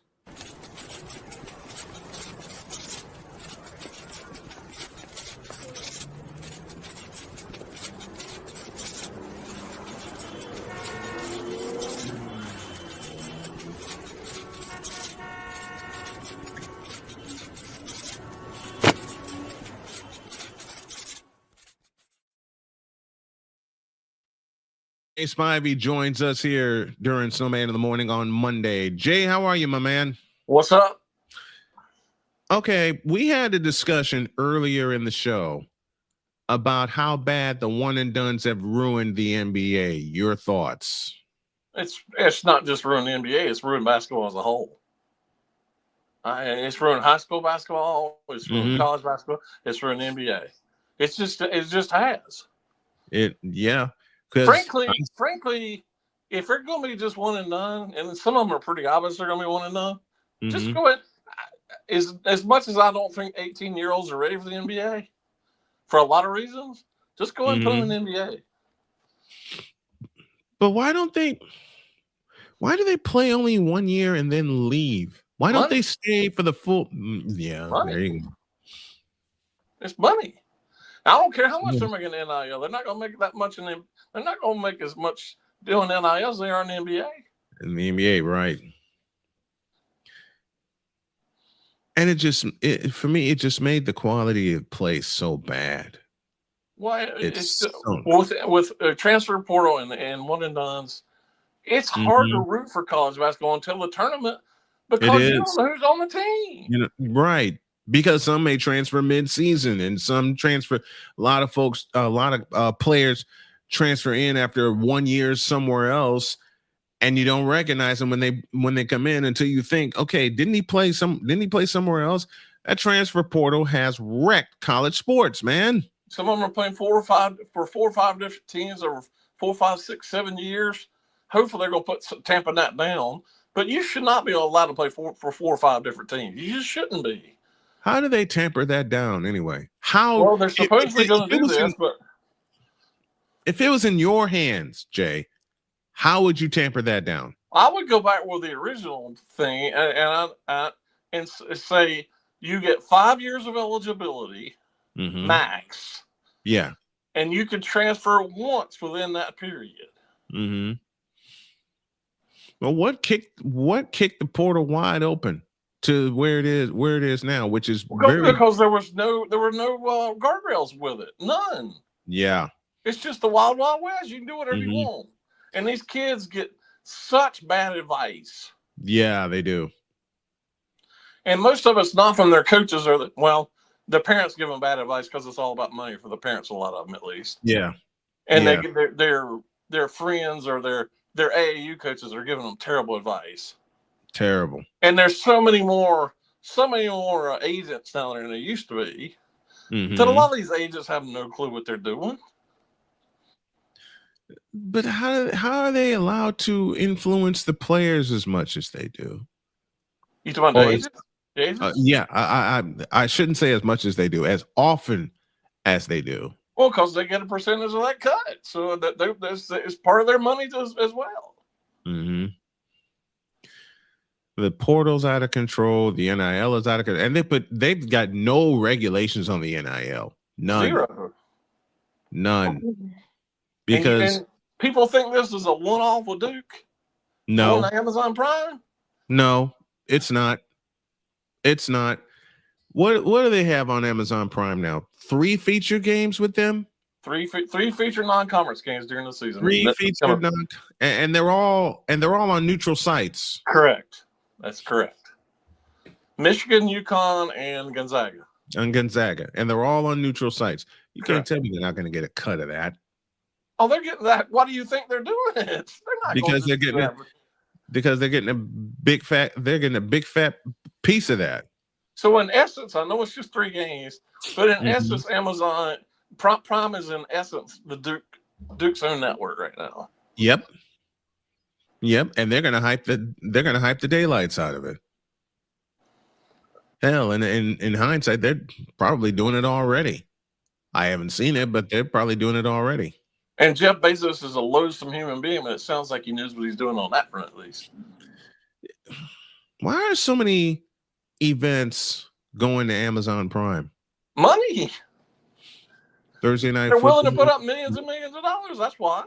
Jay Spivey joins us here during Snowman in the Morning on Monday. Jay, how are you, my man? What's up? Okay, we had a discussion earlier in the show about how bad the one and dones have ruined the NBA. Your thoughts? It's not just ruined the NBA; it's ruined basketball as a whole. It's ruined high school basketball. It's ruined college basketball. It's ruined the NBA. It just has. Yeah. Frankly, if they're going to be just one and done, and some of them are pretty obvious they're going to be one and done, just go ahead. As much as I don't think 18-year-olds are ready for the NBA, for a lot of reasons, just go ahead and put them in the NBA. But why do they play only 1 year and then leave? Why don't they stay for the full? Yeah, money. There you go. It's money. I don't care how much they're making in NIL. They're not going to make that much they're not going to make as much doing NIL as they are in the NBA. In the NBA, right? And for me, it just made the quality of play so bad. Well, with transfer portal and one and dones, it's hard to root for college basketball until the tournament because you don't know who's on the team. Right. Because some may transfer mid-season and some transfer. A lot of players transfer in after 1 year somewhere else, and you don't recognize them when they come in until you think, okay, didn't he play somewhere else? That transfer portal has wrecked college sports, man. Some of them are playing 4 or 5 different teams over 4, 5, 6, 7 years. Hopefully, they're going to tamp that down. But you should not be allowed to play for 4 or 5 different teams. You just shouldn't be. How do they tamper that down anyway? Well, they're supposedly going to do this, but if it was in your hands, Jay, how would you tamper that down? I would go back with the original thing and say you get 5 years of eligibility max. Yeah, and you can transfer once within that period. Well, what kicked the portal wide open to where it is now, which is because there were no guardrails with it, none. Yeah, it's just the wild west. You can do whatever you want, and these kids get such bad advice. Yeah, they do, and most of it's not from their coaches the parents give them bad advice because it's all about money for the parents. A lot of them, at least. Yeah, and they get their friends or their AAU coaches are giving them terrible advice. Terrible. And there's so many more agents down there than there used to be. That a lot of these agents have no clue what they're doing. But how are they allowed to influence the players as much as they do? You talking about the agents? Yeah, I shouldn't say as much as they do, as often as they do. Well, because they get a percentage of that cut, so that it's part of their money as well. The portal's out of control. The NIL is out of control, and they've got no regulations on the NIL. None. Zero. None. Because and people think this is a one-off with Duke. No. On Amazon Prime. No, it's not. It's not. What do they have on Amazon Prime now? 3 feature games with them? 3 feature non-conference games during the season. 3 feature and they're all on neutral sites. Correct. That's correct. Michigan, UConn, and Gonzaga. And they're all on neutral sites. You can't tell me they're not going to get a cut of that. Oh, they're getting that. Why do you think they're doing it? They're not because they're getting a big fat piece of that. So in essence, I know it's just 3 games, but in essence, Amazon Prime is in essence the Duke's own network right now. Yep, and they're gonna hype the daylights out of it. Hell, and in hindsight, they're probably doing it already. I haven't seen it, but they're probably doing it already. And Jeff Bezos is a loathsome human being, but it sounds like he knows what he's doing on that front, at least. Why are so many events going to Amazon Prime? Money. Thursday night. They're willing to put up millions and millions of dollars. That's why.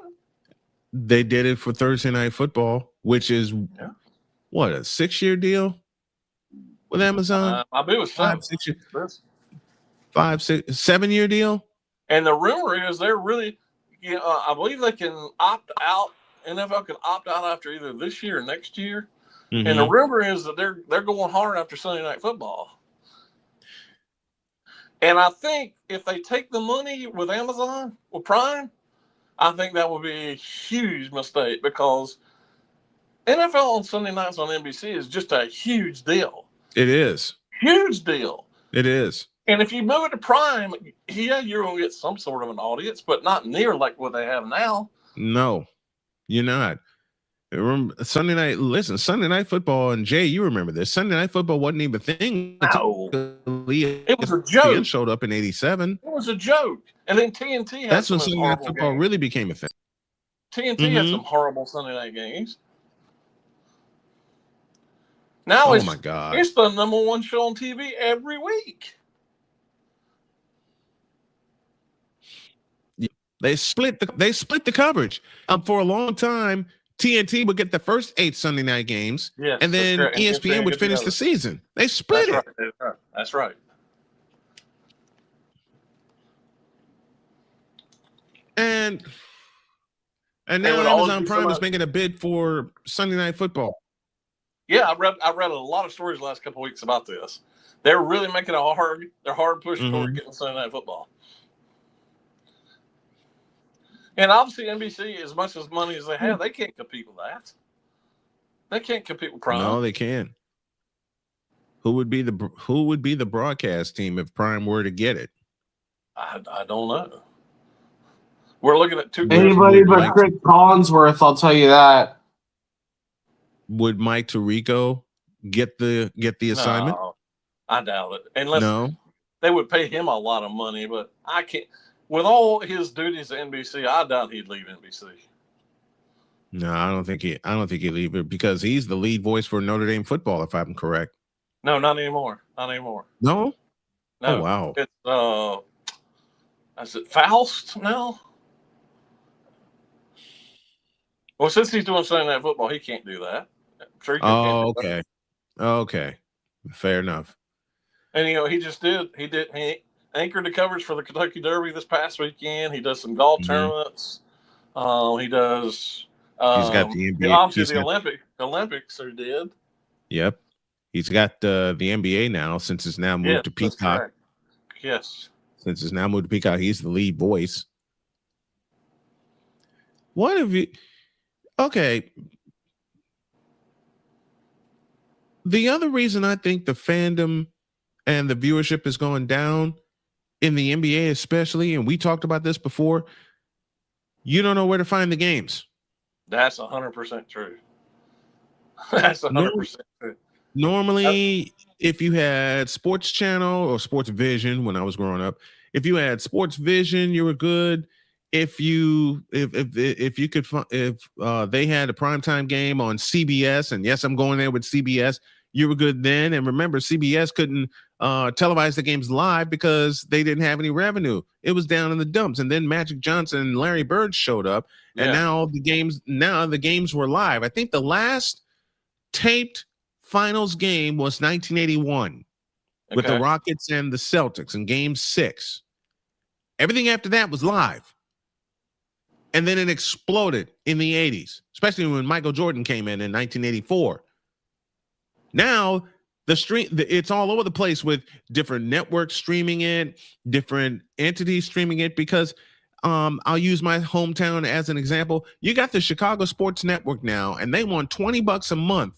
They did it for Thursday Night Football, which is what, a 6-year deal with Amazon? I believe it was 5-6 years. 7-year deal. And the rumor is they're really, I believe they can opt out. NFL can opt out after either this year or next year. Mm-hmm. And the rumor is that they're going hard after Sunday Night Football. And I think if they take the money with Amazon, with Prime, I think that would be a huge mistake because NFL on Sunday nights on NBC is just a huge deal. It is. Huge deal. It is. And if you move it to Prime, you're going to get some sort of an audience, but not near like what they have now. No, you're not. Remember Sunday Night Football, and Jay, you remember this. Sunday Night Football wasn't even a thing. No. It was a joke. It showed up in 87. It was a joke. And then TNT had That's when Sunday Night Football really became a thing. TNT had some horrible Sunday night games. Now my God. It's the number one show on TV every week. They split the coverage. For a long time, TNT would get the first 8 Sunday night games, and then ESPN would finish the season. They split it. Right. That's right. And now Amazon Prime is making a bid for Sunday Night Football. Yeah, I read a lot of stories the last couple of weeks about this. They're really making they're hard push toward getting Sunday Night Football. And obviously NBC, as much as money as they have, they can't compete with that. They can't compete with Prime. No, they can't. Who would be the broadcast team if Prime were to get it? I don't know. We're looking at anybody but Chris Collinsworth, I'll tell you that. Would Mike Tirico get the assignment? No, I doubt it. Unless they would pay him a lot of money, but I can't. With all his duties at NBC, I doubt he'd leave NBC. No, I don't think he'd leave it because he's the lead voice for Notre Dame football, if I'm correct. No, not anymore. Not anymore. No? No. Oh, wow. It's is it Faust now? Well, since he's doing Sunday Night Football, he can't do that. Okay. Okay. Fair enough. And he anchored the coverage for the Kentucky Derby this past weekend. He does some golf tournaments. He does. He's got the NBA. Obviously, the Olympics are dead. Yep. He's got the NBA now since it's now moved to Peacock. Yes. Since it's now moved to Peacock, he's the lead voice. What have you? Okay. The other reason I think the fandom and the viewership is going down in the NBA, especially, and we talked about this before, you don't know where to find the games. That's 100% true. That's 100% true. Normally, if you had Sports Channel or Sports Vision when I was growing up, if you had Sports Vision, you were good. If they had a primetime game on CBS, and yes, I'm going there with CBS, you were good then. And remember, CBS couldn't televise the games live because they didn't have any revenue. It was down in the dumps. And then Magic Johnson and Larry Bird showed up, and now the games were live. I think the last taped finals game was 1981 with the Rockets and the Celtics in Game 6. Everything after that was live. And then it exploded in the 80s, especially when Michael Jordan came in 1984. Now, it's all over the place with different networks streaming it, different entities streaming it, because I'll use my hometown as an example. You got the Chicago Sports Network now, and they want $20 a month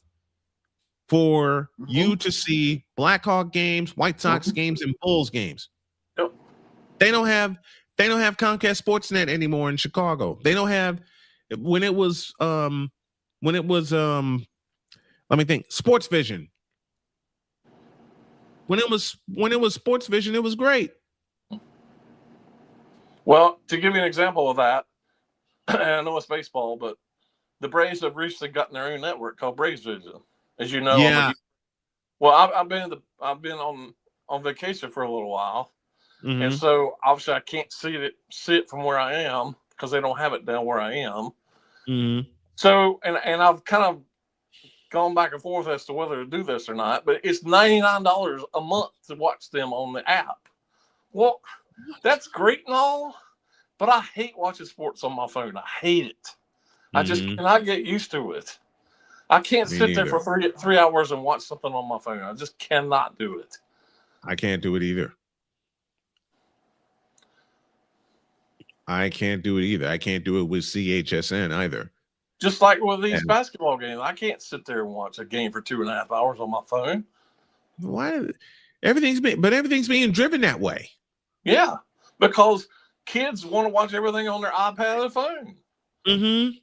for you to see Blackhawk games, White Sox games, and Bulls games. Yep. They don't have They don't have Comcast Sportsnet anymore in Chicago. They don't have when it was let me think, Sports Vision. When it was Sports Vision, it was great. Well, to give you an example of that, I know it's baseball, but the Braves have recently gotten their own network called Braves Vision. As you know, Yeah. I've been on vacation for a little while, and so obviously I can't see it from where I am because they don't have it down where I am. Mm-hmm. So and I've kind of gone back and forth as to whether to do this or not, but it's $99 a month to watch them on the app. Well, that's great and all, but I hate watching sports on my phone. I hate it. I just cannot get used to it. I can't sit there for three hours and watch something on my phone. I just cannot do it. I can't do it either. I can't do it with CHSN either. Just like with these basketball games, I can't sit there and watch a game for 2.5 hours on my phone. Why? Everything's being driven that way. Yeah, because kids want to watch everything on their iPad or phone. Mm-hmm.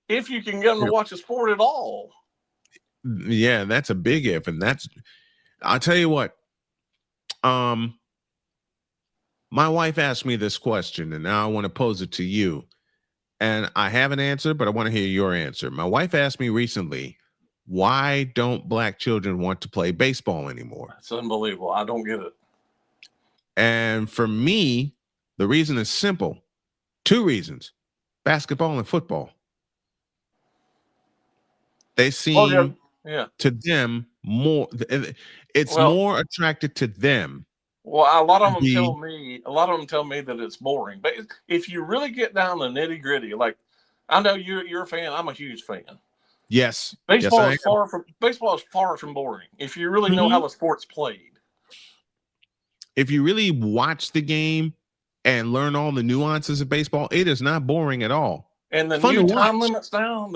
If you can get them to watch a sport at all. Yeah, that's a big if, and I'll tell you what. My wife asked me this question, and now I want to pose it to you. And I have an answer, but I want to hear your answer. My wife asked me recently, why don't black children want to play baseball anymore? It's unbelievable. I don't get it. And for me, the reason is simple. 2 reasons: basketball and football. They seem to them more. It's more attracted to them. Well, a lot of them tell me that it's boring. But if you really get down to nitty gritty, like I know you're a fan, I'm a huge fan. Yes, baseball is far from boring. If you really know how the sport's played, if you really watch the game and learn all the nuances of baseball, it is not boring at all. And the new time limits now,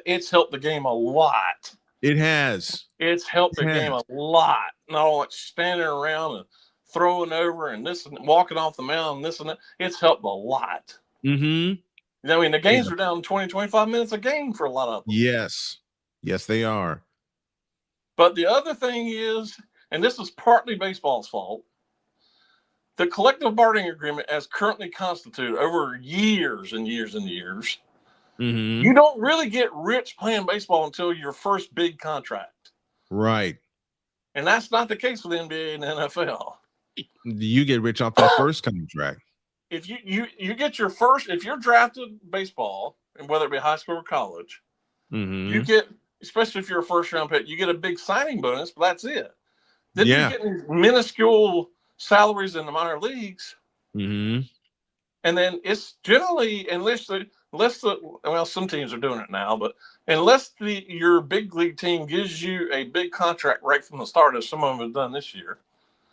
it's helped the game a lot. It has. It's helped the game a lot. Not only standing around and throwing over and this and walking off the mound and this and that. It's helped a lot. Mm-hmm. I mean, the games are down 20, 25 minutes a game for a lot of them. Yes. Yes, they are. But the other thing is, and this is partly baseball's fault, the collective bargaining agreement as currently constituted over years and years and years, you don't really get rich playing baseball until your first big contract. Right. And that's not the case with the NBA and the NFL. You get rich off that first contract. If you get your first, if you're drafted baseball, and whether it be high school or college, you get, especially if you're a first round pick, you get a big signing bonus, but that's it. Then you get these minuscule salaries in the minor leagues. And then it's generally, unless some teams are doing it now, but unless your big league team gives you a big contract right from the start, as some of them have done this year,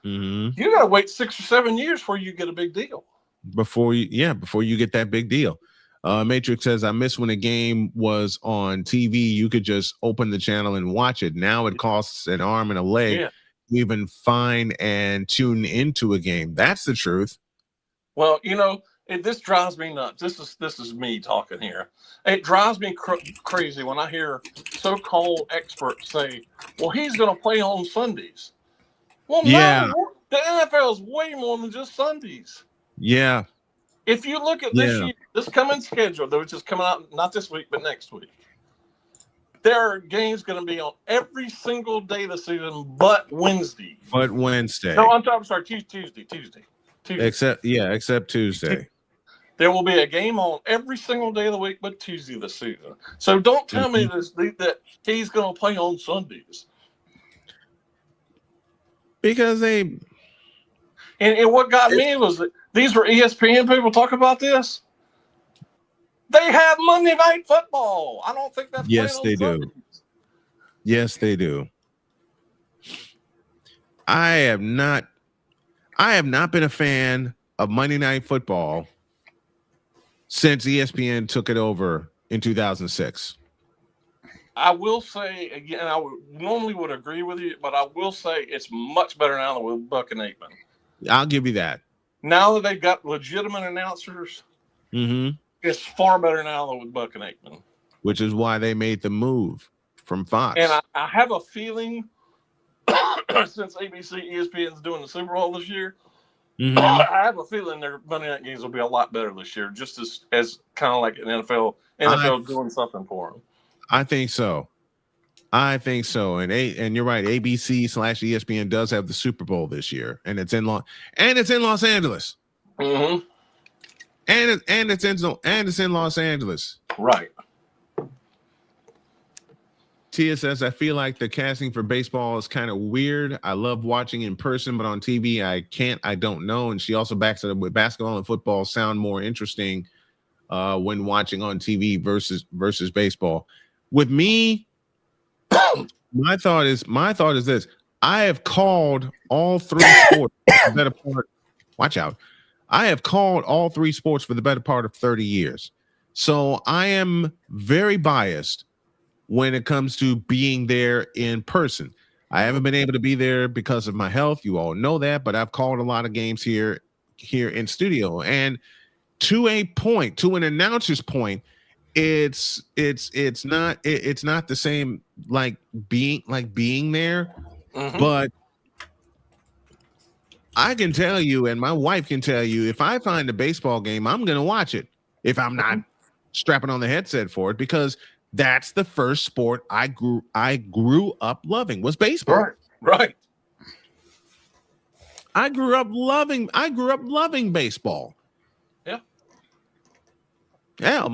you got to wait 6 or 7 years before you get a big deal. Before you get that big deal. Matrix says, I miss when a game was on TV. You could just open the channel and watch it. Now it costs an arm and a leg to even find and tune into a game. That's the truth. Well, this drives me nuts. This is me talking here. It drives me crazy when I hear so-called experts say, well, he's going to play on Sundays. Well, no, the NFL is way more than just Sundays. Yeah. If you look at this coming schedule, which is coming out not this week, but next week, there are games going to be on every single day of the season but Wednesday. No, I'm sorry, Tuesday. Except Tuesday. There will be a game on every single day of the week but Tuesday this season. So don't tell me that he's going to play on Sundays. Because and what got me was that these were ESPN people talking about this. They have Monday Night Football. I don't think that's yes, they do. Yes, they do. I have not been a fan of Monday Night Football since ESPN took it over in 2006. I will say again, I normally would agree with you, but I will say it's much better now than with Buck and Aikman. I'll give you that. now that they've got legitimate announcers, it's far better now than with Buck and Aikman. Which is why they made the move from Fox. And I have a feeling, since ABC, ESPN is doing the Super Bowl this year, I have a feeling their Monday night games will be a lot better this year, just as kind of like an NFL doing something for them. I think so. And you're right. ABC/ESPN does have the Super Bowl this year, and it's in Los Angeles. Mm-hmm. And it's in Los Angeles. Right. Tia says, I feel like the casting for baseball is kind of weird. I love watching in person, but on TV, I don't know. And she also backs it up with basketball and football sound more interesting when watching on TV versus baseball. With me, my thought is this. I have called all three sports for the better part. Watch out. I have called all three sports for the better part of 30 years. So I am very biased when it comes to being there in person. I haven't been able to be there because of my health. You all know that, but I've called a lot of games here in studio. And to an announcer's point, it's not the same like being there. But I can tell you, and my wife can tell you, if I find a baseball game, I'm gonna watch it if I'm not strapping on the headset for it, because that's the first sport I grew up loving was baseball. Right. I grew up loving baseball. Yeah. Yeah,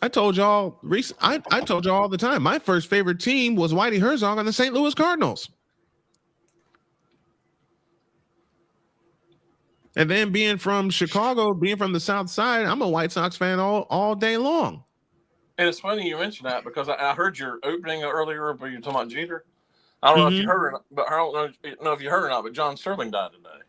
I told y'all all the time, my first favorite team was Whitey Herzog on the St. Louis Cardinals. And then being from Chicago, being from the South Side, I'm a White Sox fan all day long. And it's funny you mentioned that, because I heard your opening earlier, but you're talking about Jeter. I don't know if you heard or not, but I don't know if you heard or not, but John Sterling died today.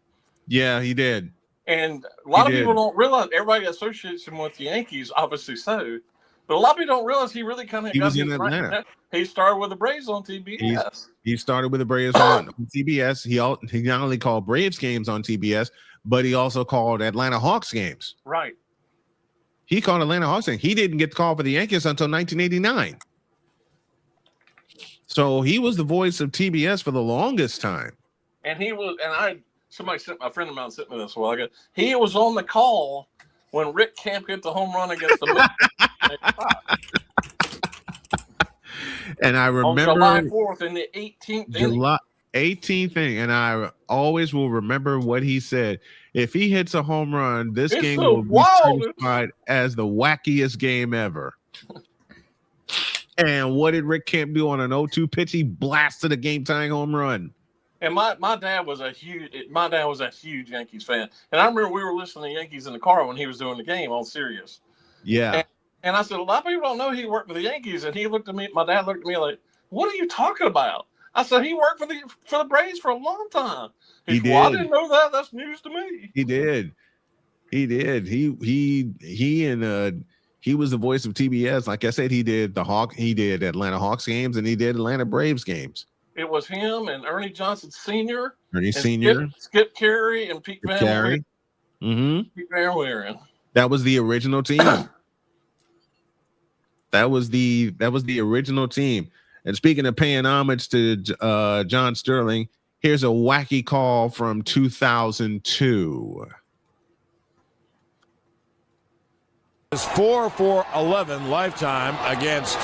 Yeah, he did. And a lot of people don't realize, everybody associates him with the Yankees, obviously so. But a lot of people don't realize he really kind of got was in Atlanta. Right. He started with the Braves on TBS. He started with the Braves on TBS. He not only called Braves games on TBS, but he also called Atlanta Hawks games. Right. He called Atlanta Hawks games. He didn't get the call for the Yankees until 1989. So he was the voice of TBS for the longest time. And he was, a friend of mine sent me this a while ago. He was on the call when Rick Camp hit the home run against the And I remember on July 4th in the 18th July 18th inning, and I always will remember what he said. If he hits a home run, this game will be certified as the wackiest game ever. And what did Rick Camp do on an 0-2 pitch? He blasted a game-tying home run. And my dad was a huge Yankees fan. And I remember we were listening to Yankees in the car when he was doing the game on Sirius. Yeah. And I said, a lot of people don't know he worked for the Yankees. And he looked at me, my dad looked at me like, what are you talking about? I said, he worked for the Braves for a long time. He did. Well, I didn't know that. That's news to me. He did. He was the voice of TBS. Like I said, he did Atlanta Hawks games and he did Atlanta Braves games. It was him and Ernie Johnson Sr. Skip Carey and Pete Van Wieren. Pete Van Wieren. That was the original team. That was the original team. And speaking of paying homage to John Sterling, here's a wacky call from 2002. It's 4 for 11 lifetime against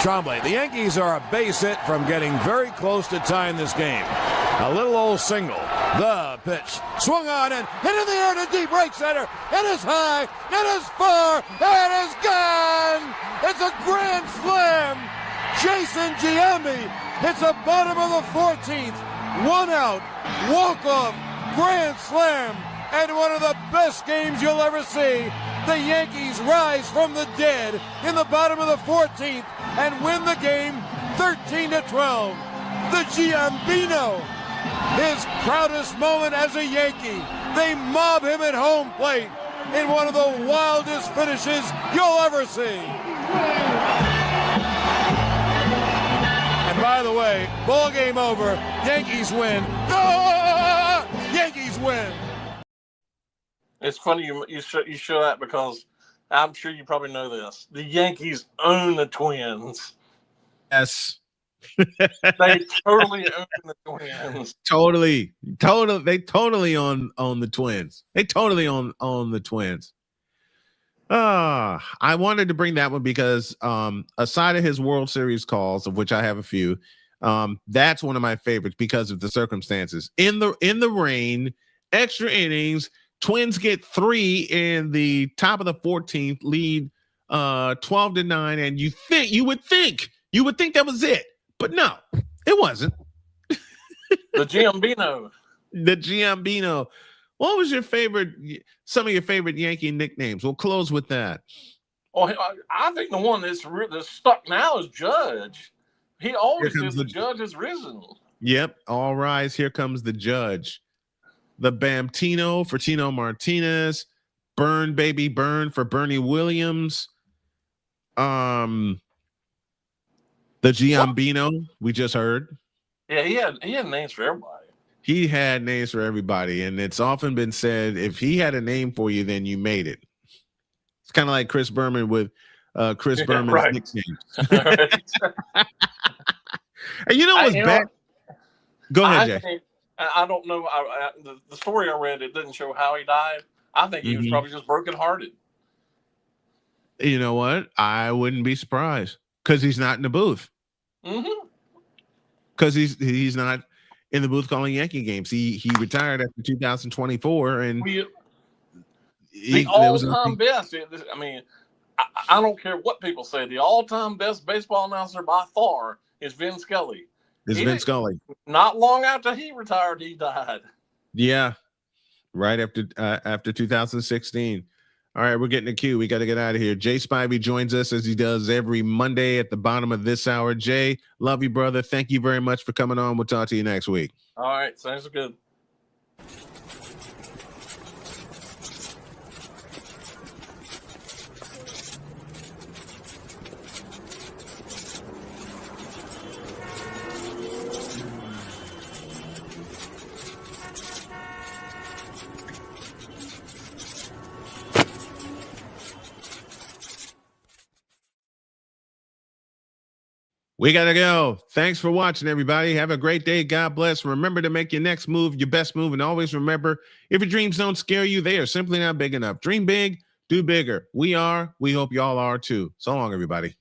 Trombley. The Yankees are a base hit from getting very close to tying this game. A little old single. The pitch swung on and hit in the air to deep right center. It is high. It is far. It is gone. It's a grand slam. Jason Giambi hits the bottom of the 14th. 1 out. Walk-off. Grand slam. And one of the best games you'll ever see. The Yankees rise from the dead in the bottom of the 14th and win the game 13-12. The Giambino, his proudest moment as a Yankee. They mob him at home plate in one of the wildest finishes you'll ever see. And by the way, ball game over. Yankees win. Yankees win. It's funny you show that because I'm sure you probably know this. The Yankees own the Twins. Yes. They totally own the Twins. Totally. They totally own the Twins. They totally own the Twins. I wanted to bring that one because aside of his World Series calls, of which I have a few, that's one of my favorites because of the circumstances. In the rain, extra innings, Twins get 3 in the top of the 14th, lead 12-9, and you would think that was it, but no, it wasn't. The Giambino. The Giambino. What was some of your favorite Yankee nicknames? We'll close with that. Oh, I think the one that's stuck now is Judge. He always says the Judge has risen. Yep. All rise. Here comes the Judge. The Bamtino for Tino Martinez. Burn, baby, burn for Bernie Williams. The Giambino we just heard. Yeah, he had names for everybody. He had names for everybody, and it's often been said if he had a name for you, then you made it. It's kind of like Chris Berman with Chris Berman's nicknames. And you know what's bad? Go ahead, Jay. I don't know. The story I read, it didn't show how he died. I think he was probably just brokenhearted. You know what? I wouldn't be surprised because he's not in the booth. Because he's not in the booth calling Yankee games. He retired after 2024, and the all-time best. I mean, I don't care what people say. The all-time best baseball announcer by far is Vin Scully. Vin Scully. Not long after he retired, he died. Yeah, right after 2016. All right, we're getting a cue. We got to get out of here. Jay Spivey joins us as he does every Monday at the bottom of this hour. Jay, love you, brother. Thank you very much for coming on. We'll talk to you next week. All right, sounds good. We got to go. Thanks for watching, everybody. Have a great day. God bless. Remember to make your next move your best move. And always remember, if your dreams don't scare you, they are simply not big enough. Dream big, do bigger. We hope y'all are too. So long, everybody.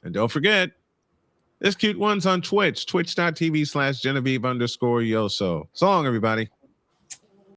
And don't forget, this cute one's on Twitch, twitch.tv/Genevieve_Yoso. So long, everybody.